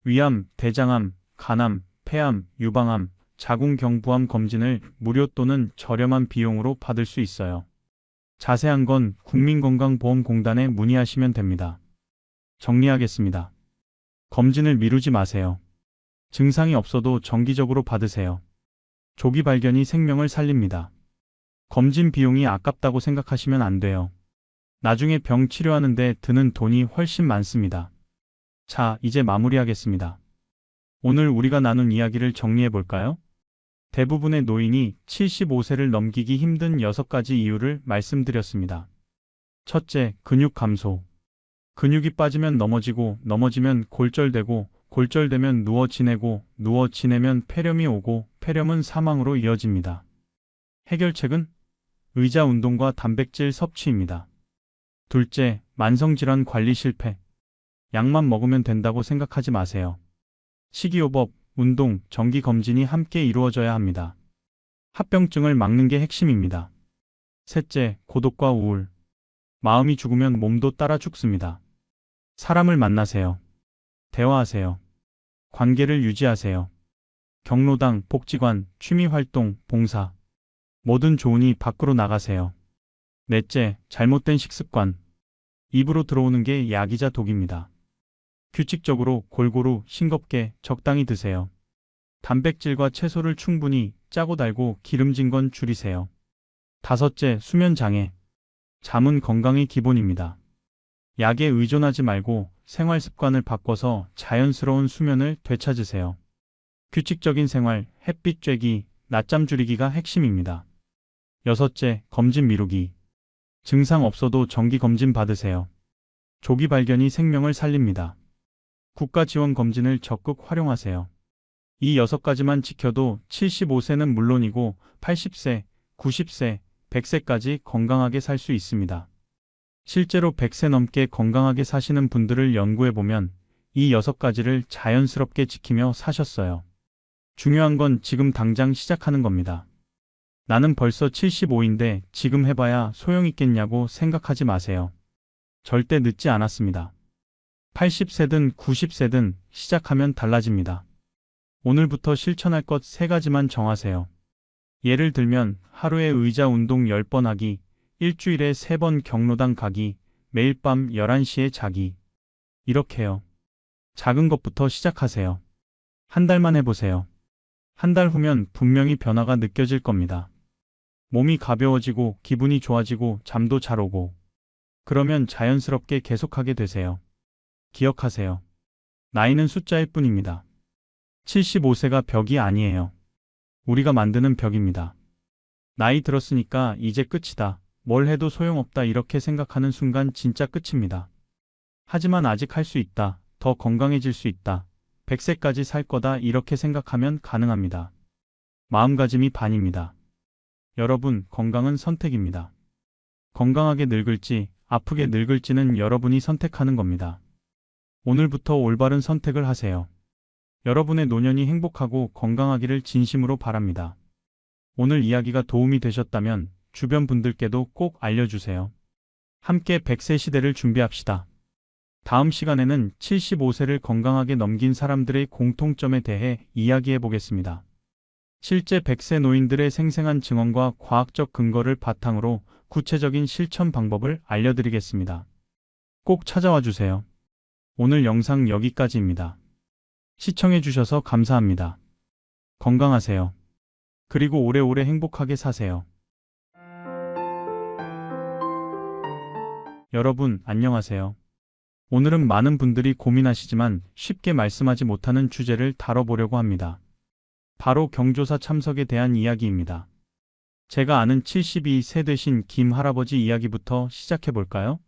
위암, 대장암, 간암, 폐암, 유방암, 자궁경부암 검진을 무료 또는 저렴한 비용으로 받을 수 있어요. 자세한 건 국민건강보험공단에 문의하시면 됩니다. 정리하겠습니다. 검진을 미루지 마세요. 증상이 없어도 정기적으로 받으세요. 조기 발견이 생명을 살립니다. 검진 비용이 아깝다고 생각하시면 안 돼요. 나중에 병 치료하는데 드는 돈이 훨씬 많습니다. 자, 이제 마무리하겠습니다. 오늘 우리가 나눈 이야기를 정리해 볼까요? 대부분의 노인이 75세를 넘기기 힘든 6가지 이유를 말씀드렸습니다. 첫째, 근육 감소. 근육이 빠지면 넘어지고, 넘어지면 골절되고, 골절되면 누워 지내고, 누워 지내면 폐렴이 오고, 폐렴은 사망으로 이어집니다. 해결책은 의자 운동과 단백질 섭취입니다. 둘째, 만성질환 관리 실패. 약만 먹으면 된다고 생각하지 마세요. 식이요법, 운동, 정기검진이 함께 이루어져야 합니다. 합병증을 막는 게 핵심입니다. 셋째, 고독과 우울. 마음이 죽으면 몸도 따라 죽습니다. 사람을 만나세요. 대화하세요. 관계를 유지하세요. 경로당, 복지관, 취미활동, 봉사. 뭐든 좋으니 밖으로 나가세요. 넷째, 잘못된 식습관. 입으로 들어오는 게 약이자 독입니다. 규칙적으로, 골고루, 싱겁게, 적당히 드세요. 단백질과 채소를 충분히, 짜고 달고 기름진 건 줄이세요. 다섯째, 수면 장애. 잠은 건강의 기본입니다. 약에 의존하지 말고 생활 습관을 바꿔서 자연스러운 수면을 되찾으세요. 규칙적인 생활, 햇빛 쬐기, 낮잠 줄이기가 핵심입니다. 여섯째, 검진 미루기. 증상 없어도 정기 검진 받으세요. 조기 발견이 생명을 살립니다. 국가 지원 검진을 적극 활용하세요. 이 6가지만 지켜도 75세는 물론이고 80세, 90세, 100세까지 건강하게 살 수 있습니다. 실제로 100세 넘게 건강하게 사시는 분들을 연구해보면 이 6가지를 자연스럽게 지키며 사셨어요. 중요한 건 지금 당장 시작하는 겁니다. 나는 벌써 75인데 지금 해봐야 소용있겠냐고 생각하지 마세요. 절대 늦지 않았습니다. 80세든 90세든 시작하면 달라집니다. 오늘부터 실천할 것 3가지만 정하세요. 예를 들면 하루에 의자 운동 10번 하기, 일주일에 3번 경로당 가기, 매일 밤 11시에 자기. 이렇게요. 작은 것부터 시작하세요. 한 달만 해보세요. 한 달 후면 분명히 변화가 느껴질 겁니다. 몸이 가벼워지고 기분이 좋아지고 잠도 잘 오고. 그러면 자연스럽게 계속하게 되세요. 기억하세요. 나이는 숫자일 뿐입니다. 75세가 벽이 아니에요. 우리가 만드는 벽입니다. 나이 들었으니까 이제 끝이다. 뭘 해도 소용없다 이렇게 생각하는 순간 진짜 끝입니다. 하지만 아직 할 수 있다. 더 건강해질 수 있다. 100세까지 살 거다 이렇게 생각하면 가능합니다. 마음가짐이 반입니다. 여러분, 건강은 선택입니다. 건강하게 늙을지, 아프게 늙을지는 여러분이 선택하는 겁니다. 오늘부터 올바른 선택을 하세요. 여러분의 노년이 행복하고 건강하기를 진심으로 바랍니다. 오늘 이야기가 도움이 되셨다면 주변 분들께도 꼭 알려주세요. 함께 100세 시대를 준비합시다. 다음 시간에는 75세를 건강하게 넘긴 사람들의 공통점에 대해 이야기해 보겠습니다. 실제 100세 노인들의 생생한 증언과 과학적 근거를 바탕으로 구체적인 실천 방법을 알려드리겠습니다. 꼭 찾아와 주세요. 오늘 영상 여기까지입니다. 시청해 주셔서 감사합니다. 건강하세요. 그리고 오래오래 행복하게 사세요. 여러분, 안녕하세요. 오늘은 많은 분들이 고민하시지만 쉽게 말씀하지 못하는 주제를 다뤄보려고 합니다. 바로 경조사 참석에 대한 이야기입니다. 제가 아는 72세 되신 김 할아버지 이야기부터 시작해 볼까요?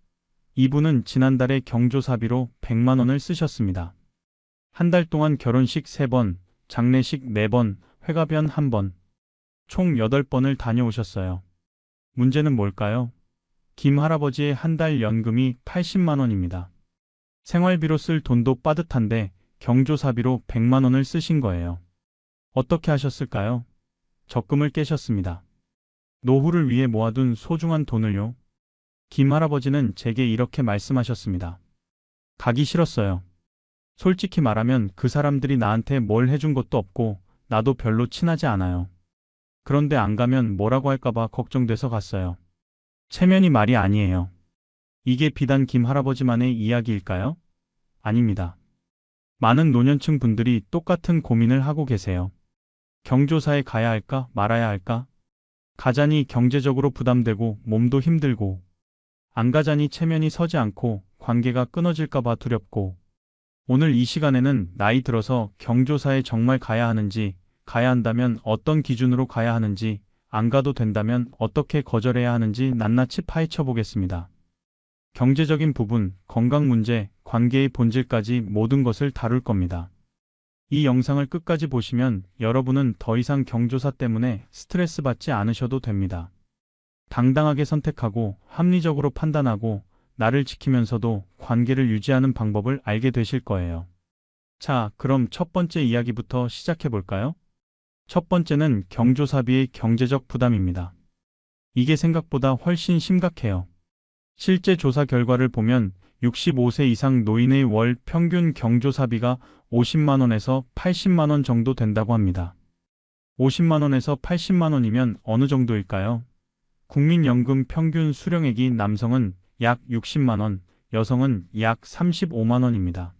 이분은 지난달에 경조사비로 100만 원을 쓰셨습니다. 한 달 동안 결혼식 3번, 장례식 4번, 회가변 1번, 총 8번을 다녀오셨어요. 문제는 뭘까요? 김 할아버지의 한 달 연금이 80만 원입니다. 생활비로 쓸 돈도 빠듯한데 경조사비로 100만 원을 쓰신 거예요. 어떻게 하셨을까요? 적금을 깨셨습니다. 노후를 위해 모아둔 소중한 돈을요. 김 할아버지는 제게 이렇게 말씀하셨습니다. 가기 싫었어요. 솔직히 말하면 그 사람들이 나한테 뭘 해준 것도 없고 나도 별로 친하지 않아요. 그런데 안 가면 뭐라고 할까봐 걱정돼서 갔어요. 체면이 말이 아니에요. 이게 비단 김 할아버지만의 이야기일까요? 아닙니다. 많은 노년층 분들이 똑같은 고민을 하고 계세요. 경조사에 가야 할까 말아야 할까? 가자니 경제적으로 부담되고 몸도 힘들고, 안 가자니 체면이 서지 않고 관계가 끊어질까봐 두렵고, 오늘 이 시간에는 나이 들어서 경조사에 정말 가야 하는지, 가야 한다면 어떤 기준으로 가야 하는지, 안 가도 된다면 어떻게 거절해야 하는지 낱낱이 파헤쳐 보겠습니다. 경제적인 부분, 건강 문제, 관계의 본질까지 모든 것을 다룰 겁니다. 이 영상을 끝까지 보시면 여러분은 더 이상 경조사 때문에 스트레스 받지 않으셔도 됩니다. 당당하게 선택하고 합리적으로 판단하고 나를 지키면서도 관계를 유지하는 방법을 알게 되실 거예요. 자, 그럼 첫 번째 이야기부터 시작해 볼까요? 첫 번째는 경조사비의 경제적 부담입니다. 이게 생각보다 훨씬 심각해요. 실제 조사 결과를 보면 65세 이상 노인의 월 평균 경조사비가 50만 원에서 80만 원 정도 된다고 합니다. 50만 원에서 80만 원이면 어느 정도일까요? 국민연금 평균 수령액이 남성은 약 60만 원, 여성은 약 35만 원입니다.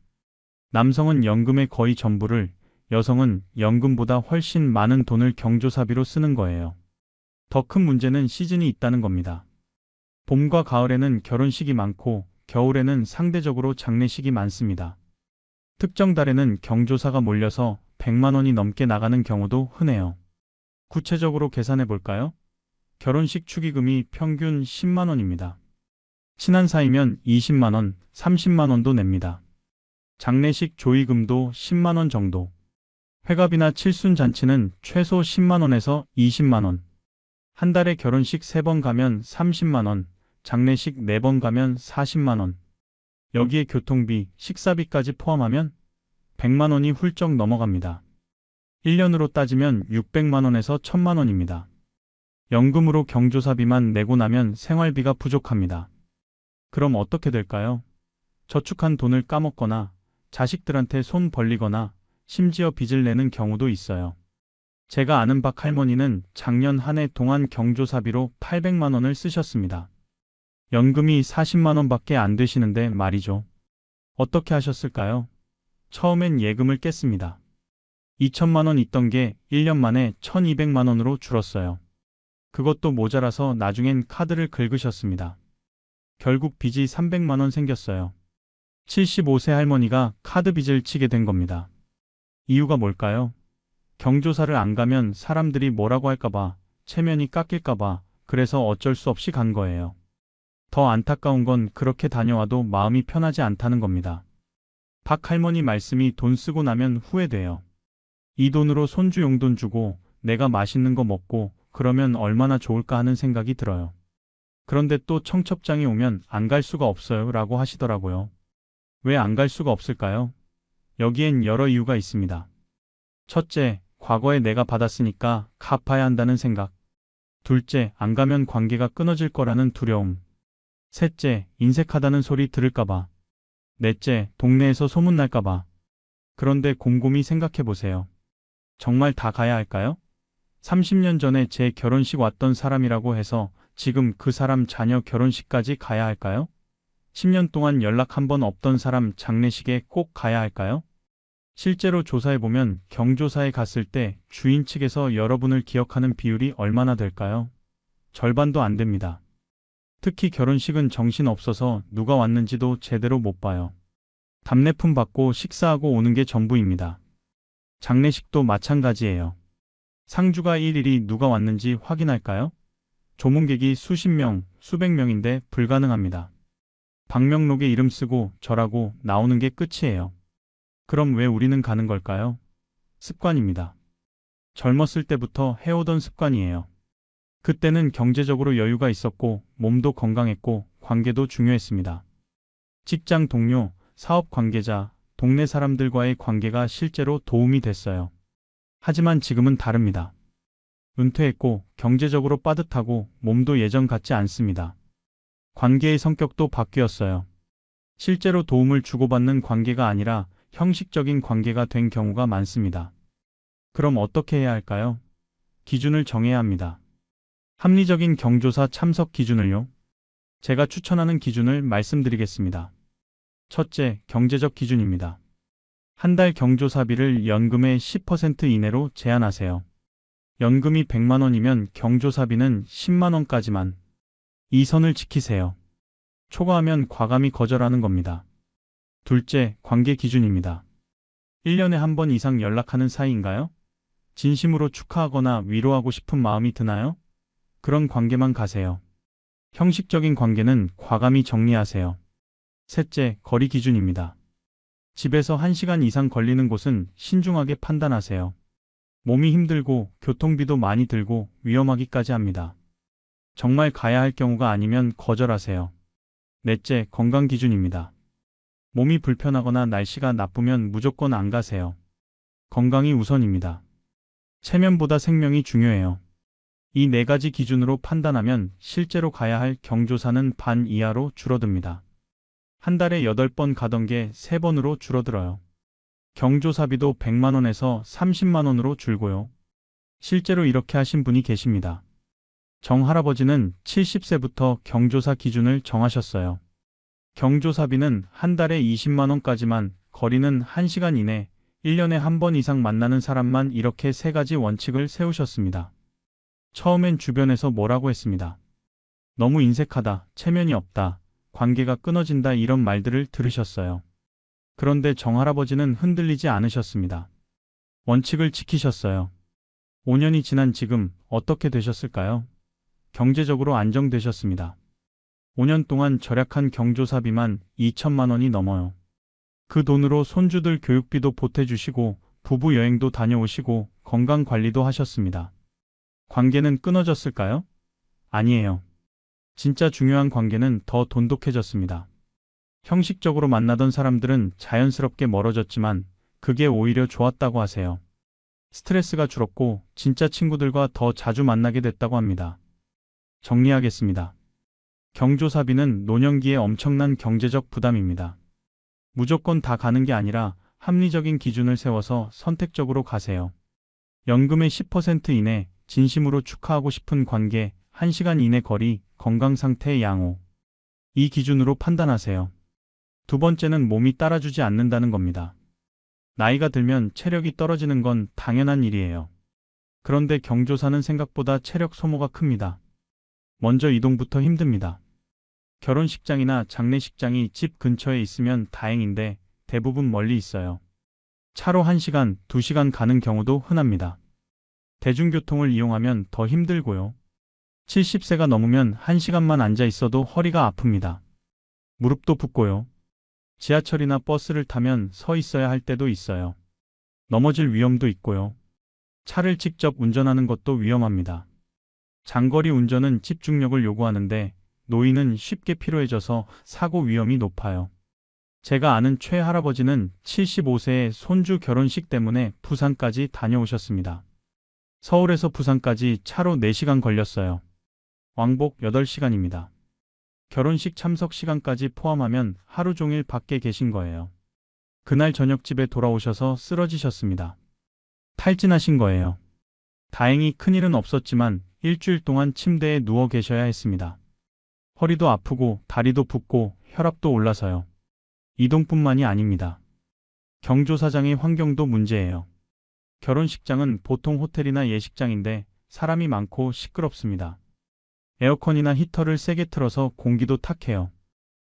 남성은 연금의 거의 전부를, 여성은 연금보다 훨씬 많은 돈을 경조사비로 쓰는 거예요. 더 큰 문제는 시즌이 있다는 겁니다. 봄과 가을에는 결혼식이 많고 겨울에는 상대적으로 장례식이 많습니다. 특정 달에는 경조사가 몰려서 100만 원이 넘게 나가는 경우도 흔해요. 구체적으로 계산해 볼까요? 결혼식 축의금이 평균 10만 원입니다. 친한 사이면 20만 원, 30만 원도 냅니다. 장례식 조의금도 10만 원 정도. 회갑이나 칠순잔치는 최소 10만 원에서 20만 원. 한 달에 결혼식 3번 가면 30만 원, 장례식 4번 가면 40만 원. 여기에 교통비, 식사비까지 포함하면 100만 원이 훌쩍 넘어갑니다. 1년으로 따지면 600만 원에서 1000만 원입니다. 연금으로 경조사비만 내고 나면 생활비가 부족합니다. 그럼 어떻게 될까요? 저축한 돈을 까먹거나 자식들한테 손 벌리거나 심지어 빚을 내는 경우도 있어요. 제가 아는 박 할머니는 작년 한 해 동안 경조사비로 800만 원을 쓰셨습니다. 연금이 40만 원밖에 안 되시는데 말이죠. 어떻게 하셨을까요? 처음엔 예금을 깼습니다. 2천만 원 있던 게 1년 만에 1200만 원으로 줄었어요. 그것도 모자라서 나중엔 카드를 긁으셨습니다. 결국 빚이 300만 원 생겼어요. 75세 할머니가 카드 빚을 치게 된 겁니다. 이유가 뭘까요? 경조사를 안 가면 사람들이 뭐라고 할까봐, 체면이 깎일까봐, 그래서 어쩔 수 없이 간 거예요. 더 안타까운 건 그렇게 다녀와도 마음이 편하지 않다는 겁니다. 박 할머니 말씀이 돈 쓰고 나면 후회돼요. 이 돈으로 손주 용돈 주고 내가 맛있는 거 먹고 그러면 얼마나 좋을까 하는 생각이 들어요. 그런데 또 청첩장이 오면 안 갈 수가 없어요 라고 하시더라고요. 왜 안 갈 수가 없을까요? 여기엔 여러 이유가 있습니다. 첫째, 과거에 내가 받았으니까 갚아야 한다는 생각. 둘째, 안 가면 관계가 끊어질 거라는 두려움. 셋째, 인색하다는 소리 들을까봐. 넷째, 동네에서 소문날까봐. 그런데 곰곰이 생각해보세요. 정말 다 가야 할까요? 30년 전에 제 결혼식 왔던 사람이라고 해서 지금 그 사람 자녀 결혼식까지 가야 할까요? 10년 동안 연락 한 번 없던 사람 장례식에 꼭 가야 할까요? 실제로 조사해보면 경조사에 갔을 때 주인 측에서 여러분을 기억하는 비율이 얼마나 될까요? 절반도 안 됩니다. 특히 결혼식은 정신없어서 누가 왔는지도 제대로 못 봐요. 답례품 받고 식사하고 오는 게 전부입니다. 장례식도 마찬가지예요. 상주가 일일이 누가 왔는지 확인할까요? 조문객이 수십 명, 수백 명인데 불가능합니다. 방명록에 이름 쓰고 절하고 나오는 게 끝이에요. 그럼 왜 우리는 가는 걸까요? 습관입니다. 젊었을 때부터 해오던 습관이에요. 그때는 경제적으로 여유가 있었고 몸도 건강했고 관계도 중요했습니다. 직장 동료, 사업 관계자, 동네 사람들과의 관계가 실제로 도움이 됐어요. 하지만 지금은 다릅니다. 은퇴했고 경제적으로 빠듯하고 몸도 예전 같지 않습니다. 관계의 성격도 바뀌었어요. 실제로 도움을 주고받는 관계가 아니라 형식적인 관계가 된 경우가 많습니다. 그럼 어떻게 해야 할까요? 기준을 정해야 합니다. 합리적인 경조사 참석 기준을요? 제가 추천하는 기준을 말씀드리겠습니다. 첫째, 경제적 기준입니다. 한 달 경조사비를 연금의 10% 이내로 제한하세요. 연금이 100만 원이면 경조사비는 10만 원까지만. 이 선을 지키세요. 초과하면 과감히 거절하는 겁니다. 둘째, 관계 기준입니다. 1년에 한 번 이상 연락하는 사이인가요? 진심으로 축하하거나 위로하고 싶은 마음이 드나요? 그런 관계만 가세요. 형식적인 관계는 과감히 정리하세요. 셋째, 거리 기준입니다. 집에서 1시간 이상 걸리는 곳은 신중하게 판단하세요. 몸이 힘들고 교통비도 많이 들고 위험하기까지 합니다. 정말 가야 할 경우가 아니면 거절하세요. 넷째, 건강 기준입니다. 몸이 불편하거나 날씨가 나쁘면 무조건 안 가세요. 건강이 우선입니다. 체면보다 생명이 중요해요. 이 네 가지 기준으로 판단하면 실제로 가야 할 경조사는 반 이하로 줄어듭니다. 한 달에 8번 가던 게 3번으로 줄어들어요. 경조사비도 100만 원에서 30만 원으로 줄고요. 실제로 이렇게 하신 분이 계십니다. 정할아버지는 70세부터 경조사 기준을 정하셨어요. 경조사비는 한 달에 20만 원까지만, 거리는 1시간 이내, 1년에 한 번 이상 만나는 사람만, 이렇게 세 가지 원칙을 세우셨습니다. 처음엔 주변에서 뭐라고 했습니다. 너무 인색하다, 체면이 없다, 관계가 끊어진다, 이런 말들을 들으셨어요. 그런데 정할아버지는 흔들리지 않으셨습니다. 원칙을 지키셨어요. 5년이 지난 지금 어떻게 되셨을까요? 경제적으로 안정되셨습니다. 5년 동안 절약한 경조사비만 2천만 원이 넘어요. 그 돈으로 손주들 교육비도 보태주시고 부부 여행도 다녀오시고 건강관리도 하셨습니다. 관계는 끊어졌을까요? 아니에요. 진짜 중요한 관계는 더 돈독해졌습니다. 형식적으로 만나던 사람들은 자연스럽게 멀어졌지만 그게 오히려 좋았다고 하세요. 스트레스가 줄었고 진짜 친구들과 더 자주 만나게 됐다고 합니다. 정리하겠습니다. 경조사비는 노년기에 엄청난 경제적 부담입니다. 무조건 다 가는 게 아니라 합리적인 기준을 세워서 선택적으로 가세요. 연금의 10% 이내, 진심으로 축하하고 싶은 관계, 1시간 이내 거리, 건강 상태의 양호. 이 기준으로 판단하세요. 두 번째는 몸이 따라주지 않는다는 겁니다. 나이가 들면 체력이 떨어지는 건 당연한 일이에요. 그런데 경조사는 생각보다 체력 소모가 큽니다. 먼저 이동부터 힘듭니다. 결혼식장이나 장례식장이 집 근처에 있으면 다행인데 대부분 멀리 있어요. 차로 1시간, 2시간 가는 경우도 흔합니다. 대중교통을 이용하면 더 힘들고요. 70세가 넘으면 1시간만 앉아 있어도 허리가 아픕니다. 무릎도 붓고요. 지하철이나 버스를 타면 서 있어야 할 때도 있어요. 넘어질 위험도 있고요. 차를 직접 운전하는 것도 위험합니다. 장거리 운전은 집중력을 요구하는데 노인은 쉽게 피로해져서 사고 위험이 높아요. 제가 아는 최 할아버지는 75세에 손주 결혼식 때문에 부산까지 다녀오셨습니다. 서울에서 부산까지 차로 4시간 걸렸어요. 왕복 8시간입니다. 결혼식 참석 시간까지 포함하면 하루 종일 밖에 계신 거예요. 그날 저녁 집에 돌아오셔서 쓰러지셨습니다. 탈진하신 거예요. 다행히 큰일은 없었지만 일주일 동안 침대에 누워 계셔야 했습니다. 허리도 아프고 다리도 붓고 혈압도 올라서요. 이동뿐만이 아닙니다. 경조사장의 환경도 문제예요. 결혼식장은 보통 호텔이나 예식장인데 사람이 많고 시끄럽습니다. 에어컨이나 히터를 세게 틀어서 공기도 탁해요.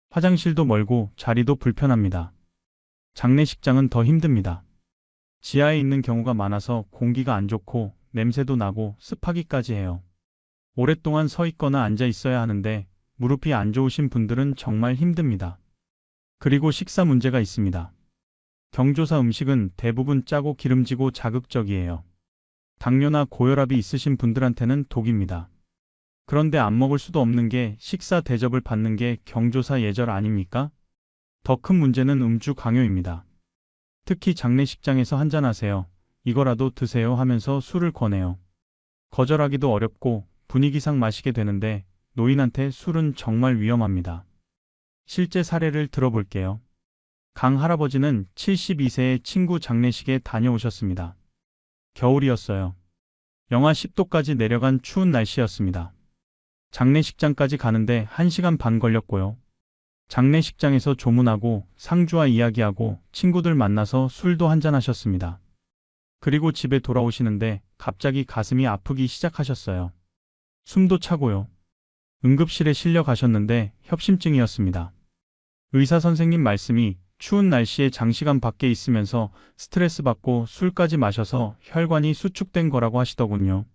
화장실도 멀고 자리도 불편합니다. 장례식장은 더 힘듭니다. 지하에 있는 경우가 많아서 공기가 안 좋고 냄새도 나고 습하기까지 해요. 오랫동안 서 있거나 앉아 있어야 하는데 무릎이 안 좋으신 분들은 정말 힘듭니다. 그리고 식사 문제가 있습니다. 경조사 음식은 대부분 짜고 기름지고 자극적이에요. 당뇨나 고혈압이 있으신 분들한테는 독입니다. 그런데 안 먹을 수도 없는 게 식사 대접을 받는 게 경조사 예절 아닙니까? 더 큰 문제는 음주 강요입니다. 특히 장례식장에서 한잔하세요, 이거라도 드세요 하면서 술을 권해요. 거절하기도 어렵고 분위기상 마시게 되는데 노인한테 술은 정말 위험합니다. 실제 사례를 들어볼게요. 강 할아버지는 72세의 친구 장례식에 다녀오셨습니다. 겨울이었어요. 영하 10도까지 내려간 추운 날씨였습니다. 장례식장까지 가는데 1시간 반 걸렸고요. 장례식장에서 조문하고 상주와 이야기하고 친구들 만나서 술도 한잔하셨습니다. 그리고 집에 돌아오시는데 갑자기 가슴이 아프기 시작하셨어요. 숨도 차고요. 응급실에 실려 가셨는데 협심증이었습니다. 의사 선생님 말씀이 추운 날씨에 장시간 밖에 있으면서 스트레스 받고 술까지 마셔서 혈관이 수축된 거라고 하시더군요.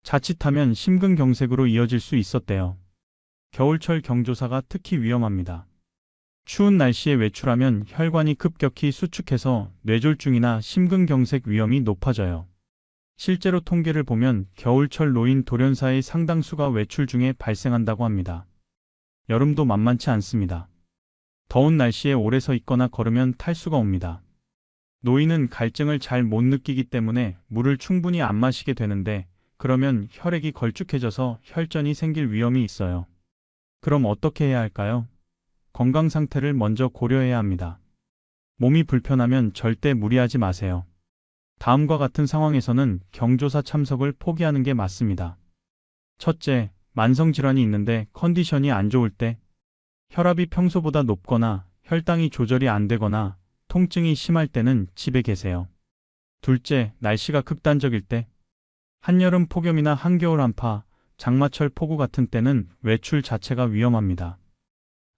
자칫하면 심근경색으로 이어질 수 있었대요. 겨울철 경조사가 특히 위험합니다. 추운 날씨에 외출하면 혈관이 급격히 수축해서 뇌졸중이나 심근경색 위험이 높아져요. 실제로 통계를 보면 겨울철 노인 돌연사의 상당수가 외출 중에 발생한다고 합니다. 여름도 만만치 않습니다. 더운 날씨에 오래 서 있거나 걸으면 탈수가 옵니다. 노인은 갈증을 잘 못 느끼기 때문에 물을 충분히 안 마시게 되는데 그러면 혈액이 걸쭉해져서 혈전이 생길 위험이 있어요. 그럼 어떻게 해야 할까요? 건강 상태를 먼저 고려해야 합니다. 몸이 불편하면 절대 무리하지 마세요. 다음과 같은 상황에서는 경조사 참석을 포기하는 게 맞습니다. 첫째, 만성질환이 있는데 컨디션이 안 좋을 때, 혈압이 평소보다 높거나 혈당이 조절이 안 되거나 통증이 심할 때는 집에 계세요. 둘째, 날씨가 극단적일 때, 한여름 폭염이나 한겨울 한파, 장마철 폭우 같은 때는 외출 자체가 위험합니다.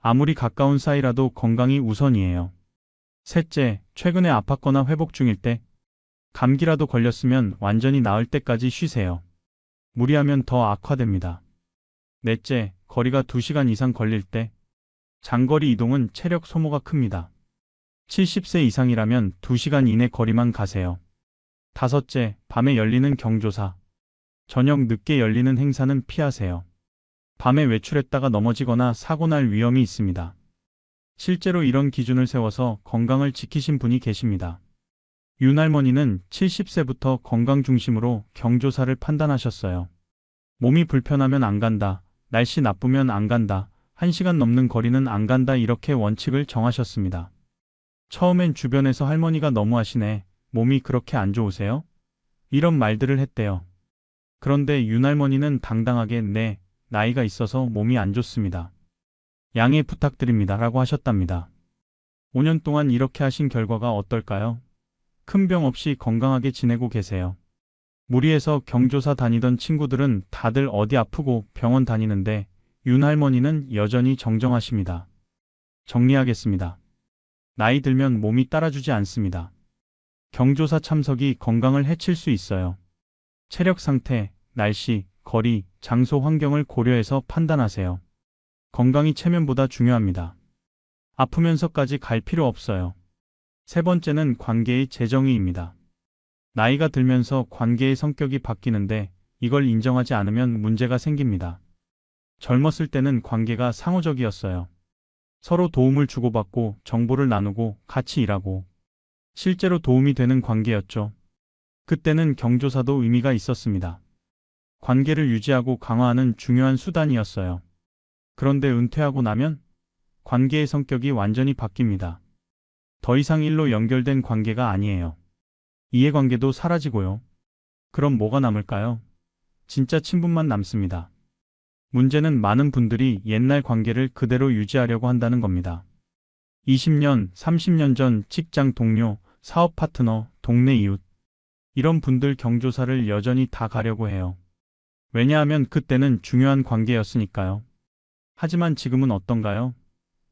아무리 가까운 사이라도 건강이 우선이에요. 셋째, 최근에 아팠거나 회복 중일 때, 감기라도 걸렸으면 완전히 나을 때까지 쉬세요. 무리하면 더 악화됩니다. 넷째, 거리가 2시간 이상 걸릴 때, 장거리 이동은 체력 소모가 큽니다. 70세 이상이라면 2시간 이내 거리만 가세요. 다섯째, 밤에 열리는 경조사. 저녁 늦게 열리는 행사는 피하세요. 밤에 외출했다가 넘어지거나 사고 날 위험이 있습니다. 실제로 이런 기준을 세워서 건강을 지키신 분이 계십니다. 윤할머니는 70세부터 건강 중심으로 경조사를 판단하셨어요. 몸이 불편하면 안 간다, 날씨 나쁘면 안 간다, 1시간 넘는 거리는 안 간다 이렇게 원칙을 정하셨습니다. 처음엔 주변에서 할머니가 너무하시네, 몸이 그렇게 안 좋으세요? 이런 말들을 했대요. 그런데 윤할머니는 당당하게 네, 나이가 있어서 몸이 안 좋습니다. 양해 부탁드립니다 라고 하셨답니다. 5년 동안 이렇게 하신 결과가 어떨까요? 큰 병 없이 건강하게 지내고 계세요. 무리해서 경조사 다니던 친구들은 다들 어디 아프고 병원 다니는데 윤할머니는 여전히 정정하십니다. 정리하겠습니다. 나이 들면 몸이 따라주지 않습니다. 경조사 참석이 건강을 해칠 수 있어요. 체력 상태, 날씨, 거리, 장소 환경을 고려해서 판단하세요. 건강이 체면보다 중요합니다. 아프면서까지 갈 필요 없어요. 세 번째는 관계의 재정의입니다. 나이가 들면서 관계의 성격이 바뀌는데 이걸 인정하지 않으면 문제가 생깁니다. 젊었을 때는 관계가 상호적이었어요. 서로 도움을 주고받고 정보를 나누고 같이 일하고 실제로 도움이 되는 관계였죠. 그때는 경조사도 의미가 있었습니다. 관계를 유지하고 강화하는 중요한 수단이었어요. 그런데 은퇴하고 나면 관계의 성격이 완전히 바뀝니다. 더 이상 일로 연결된 관계가 아니에요. 이해관계도 사라지고요. 그럼 뭐가 남을까요? 진짜 친분만 남습니다. 문제는 많은 분들이 옛날 관계를 그대로 유지하려고 한다는 겁니다. 20년, 30년 전 직장 동료, 사업 파트너, 동네 이웃. 이런 분들 경조사를 여전히 다 가려고 해요. 왜냐하면 그때는 중요한 관계였으니까요. 하지만 지금은 어떤가요?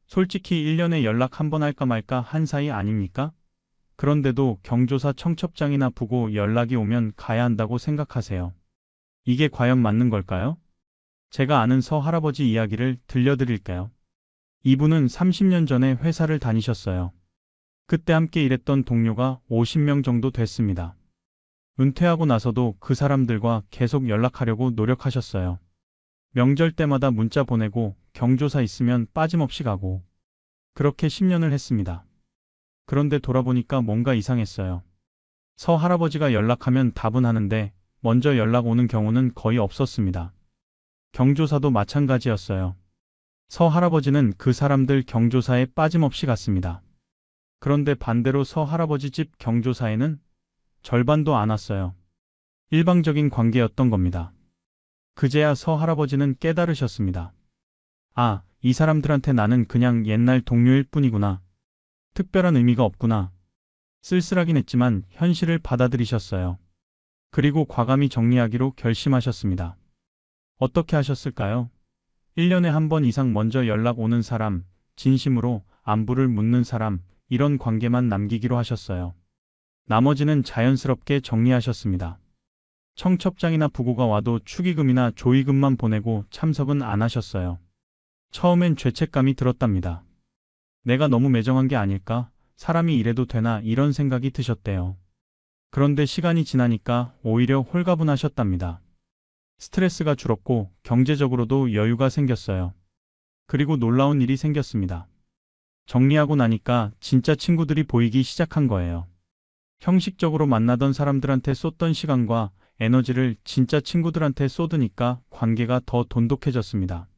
솔직히 1년에 연락 한 번 할까 말까 한 사이 아닙니까? 그런데도 경조사 청첩장이나 보고 연락이 오면 가야 한다고 생각하세요. 이게 과연 맞는 걸까요? 제가 아는 서 할아버지 이야기를 들려드릴까요? 이분은 30년 전에 회사를 다니셨어요. 그때 함께 일했던 동료가 50명 정도 됐습니다. 은퇴하고 나서도 그 사람들과 계속 연락하려고 노력하셨어요. 명절 때마다 문자 보내고 경조사 있으면 빠짐없이 가고 그렇게 10년을 했습니다. 그런데 돌아보니까 뭔가 이상했어요. 서 할아버지가 연락하면 답은 하는데 먼저 연락 오는 경우는 거의 없었습니다. 경조사도 마찬가지였어요. 서 할아버지는 그 사람들 경조사에 빠짐없이 갔습니다. 그런데 반대로 서 할아버지 집 경조사에는 절반도 안 왔어요. 일방적인 관계였던 겁니다. 그제야 서 할아버지는 깨달으셨습니다. 아, 이 사람들한테 나는 그냥 옛날 동료일 뿐이구나. 특별한 의미가 없구나. 쓸쓸하긴 했지만 현실을 받아들이셨어요. 그리고 과감히 정리하기로 결심하셨습니다. 어떻게 하셨을까요? 1년에 한 번 이상 먼저 연락 오는 사람, 진심으로 안부를 묻는 사람, 이런 관계만 남기기로 하셨어요. 나머지는 자연스럽게 정리하셨습니다. 청첩장이나 부고가 와도 축의금이나 조의금만 보내고 참석은 안 하셨어요. 처음엔 죄책감이 들었답니다. 내가 너무 매정한 게 아닐까? 사람이 이래도 되나? 이런 생각이 드셨대요. 그런데 시간이 지나니까 오히려 홀가분하셨답니다. 스트레스가 줄었고 경제적으로도 여유가 생겼어요. 그리고 놀라운 일이 생겼습니다. 정리하고 나니까 진짜 친구들이 보이기 시작한 거예요. 형식적으로 만나던 사람들한테 쏟던 시간과 에너지를 진짜 친구들한테 쏟으니까 관계가 더 돈독해졌습니다.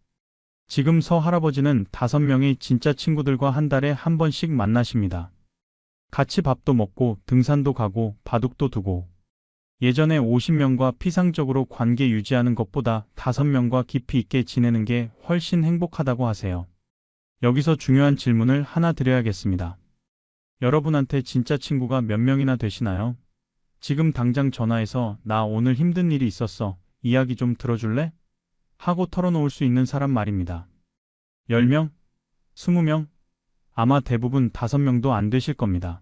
지금 서 할아버지는 5명의 진짜 친구들과 한 달에 한 번씩 만나십니다. 같이 밥도 먹고 등산도 가고 바둑도 두고. 예전에 50명과 피상적으로 관계 유지하는 것보다 5명과 깊이 있게 지내는 게 훨씬 행복하다고 하세요. 여기서 중요한 질문을 하나 드려야겠습니다. 여러분한테 진짜 친구가 몇 명이나 되시나요? 지금 당장 전화해서 나 오늘 힘든 일이 있었어. 이야기 좀 들어줄래? 하고 털어놓을 수 있는 사람 말입니다. 10명? 20명? 아마 대부분 5명도 안 되실 겁니다.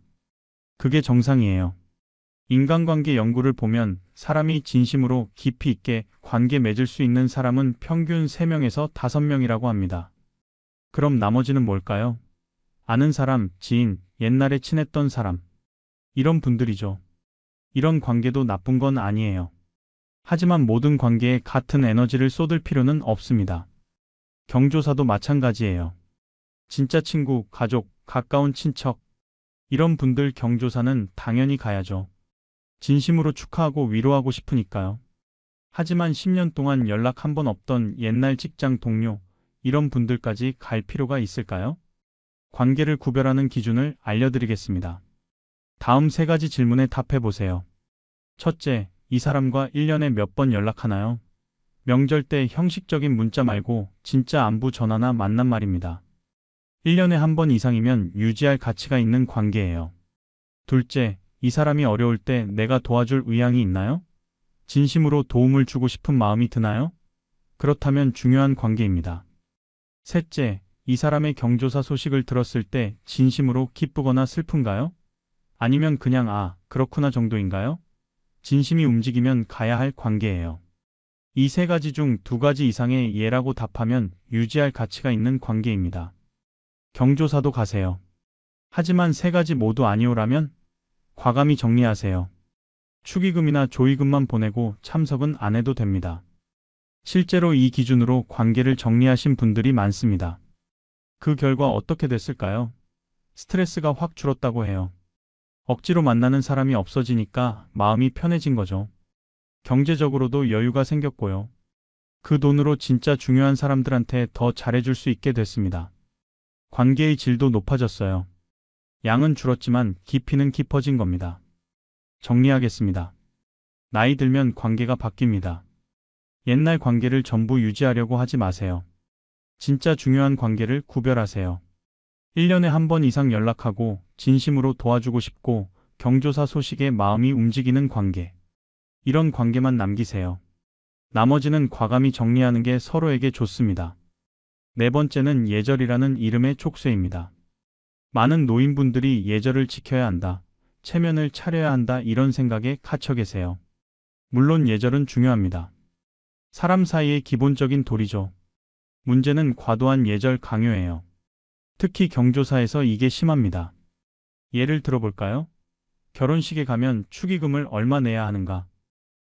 그게 정상이에요. 인간관계 연구를 보면 사람이 진심으로 깊이 있게 관계 맺을 수 있는 사람은 평균 3명에서 5명이라고 합니다. 그럼 나머지는 뭘까요? 아는 사람, 지인, 옛날에 친했던 사람. 이런 분들이죠. 이런 관계도 나쁜 건 아니에요. 하지만 모든 관계에 같은 에너지를 쏟을 필요는 없습니다. 경조사도 마찬가지예요. 진짜 친구, 가족, 가까운 친척. 이런 분들 경조사는 당연히 가야죠. 진심으로 축하하고 위로하고 싶으니까요. 하지만 10년 동안 연락 한 번 없던 옛날 직장 동료, 이런 분들까지 갈 필요가 있을까요? 관계를 구별하는 기준을 알려드리겠습니다. 다음 3가지 질문에 답해보세요. 첫째, 이 사람과 1년에 몇 번 연락하나요? 명절 때 형식적인 문자 말고 진짜 안부 전화나 만남 말입니다. 1년에 한 번 이상이면 유지할 가치가 있는 관계예요. 둘째, 이 사람이 어려울 때 내가 도와줄 의향이 있나요? 진심으로 도움을 주고 싶은 마음이 드나요? 그렇다면 중요한 관계입니다. 셋째, 이 사람의 경조사 소식을 들었을 때 진심으로 기쁘거나 슬픈가요? 아니면 그냥 그렇구나 정도인가요? 진심이 움직이면 가야 할 관계예요. 이 3가지 중 2가지 이상의 예라고 답하면 유지할 가치가 있는 관계입니다. 경조사도 가세요. 하지만 3가지 모두 아니오라면 과감히 정리하세요. 축의금이나 조의금만 보내고 참석은 안 해도 됩니다. 실제로 이 기준으로 관계를 정리하신 분들이 많습니다. 그 결과 어떻게 됐을까요? 스트레스가 확 줄었다고 해요. 억지로 만나는 사람이 없어지니까 마음이 편해진 거죠. 경제적으로도 여유가 생겼고요. 그 돈으로 진짜 중요한 사람들한테 더 잘해줄 수 있게 됐습니다. 관계의 질도 높아졌어요. 양은 줄었지만 깊이는 깊어진 겁니다. 정리하겠습니다. 나이 들면 관계가 바뀝니다. 옛날 관계를 전부 유지하려고 하지 마세요. 진짜 중요한 관계를 구별하세요. 1년에 한 번 이상 연락하고 진심으로 도와주고 싶고 경조사 소식에 마음이 움직이는 관계. 이런 관계만 남기세요. 나머지는 과감히 정리하는 게 서로에게 좋습니다. 4번째는 예절이라는 이름의 촉쇄입니다. 많은 노인분들이 예절을 지켜야 한다, 체면을 차려야 한다 이런 생각에 갇혀 계세요. 물론 예절은 중요합니다. 사람 사이의 기본적인 도리죠. 문제는 과도한 예절 강요예요. 특히 경조사에서 이게 심합니다. 예를 들어볼까요? 결혼식에 가면 축의금을 얼마 내야 하는가?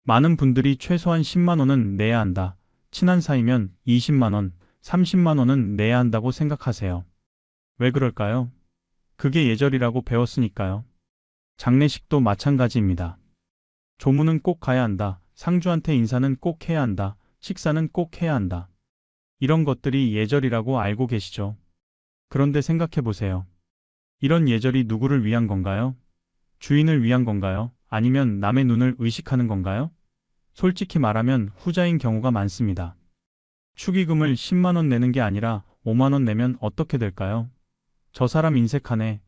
많은 분들이 최소한 10만 원은 내야 한다. 친한 사이면 20만 원, 30만 원은 내야 한다고 생각하세요. 왜 그럴까요? 그게 예절이라고 배웠으니까요. 장례식도 마찬가지입니다. 조문은 꼭 가야 한다. 상주한테 인사는 꼭 해야 한다. 식사는 꼭 해야 한다. 이런 것들이 예절이라고 알고 계시죠? 그런데 생각해 보세요. 이런 예절이 누구를 위한 건가요? 주인을 위한 건가요? 아니면 남의 눈을 의식하는 건가요? 솔직히 말하면 후자인 경우가 많습니다. 축의금을 10만 원 내는 게 아니라 5만 원 내면 어떻게 될까요? 저 사람 인색하네.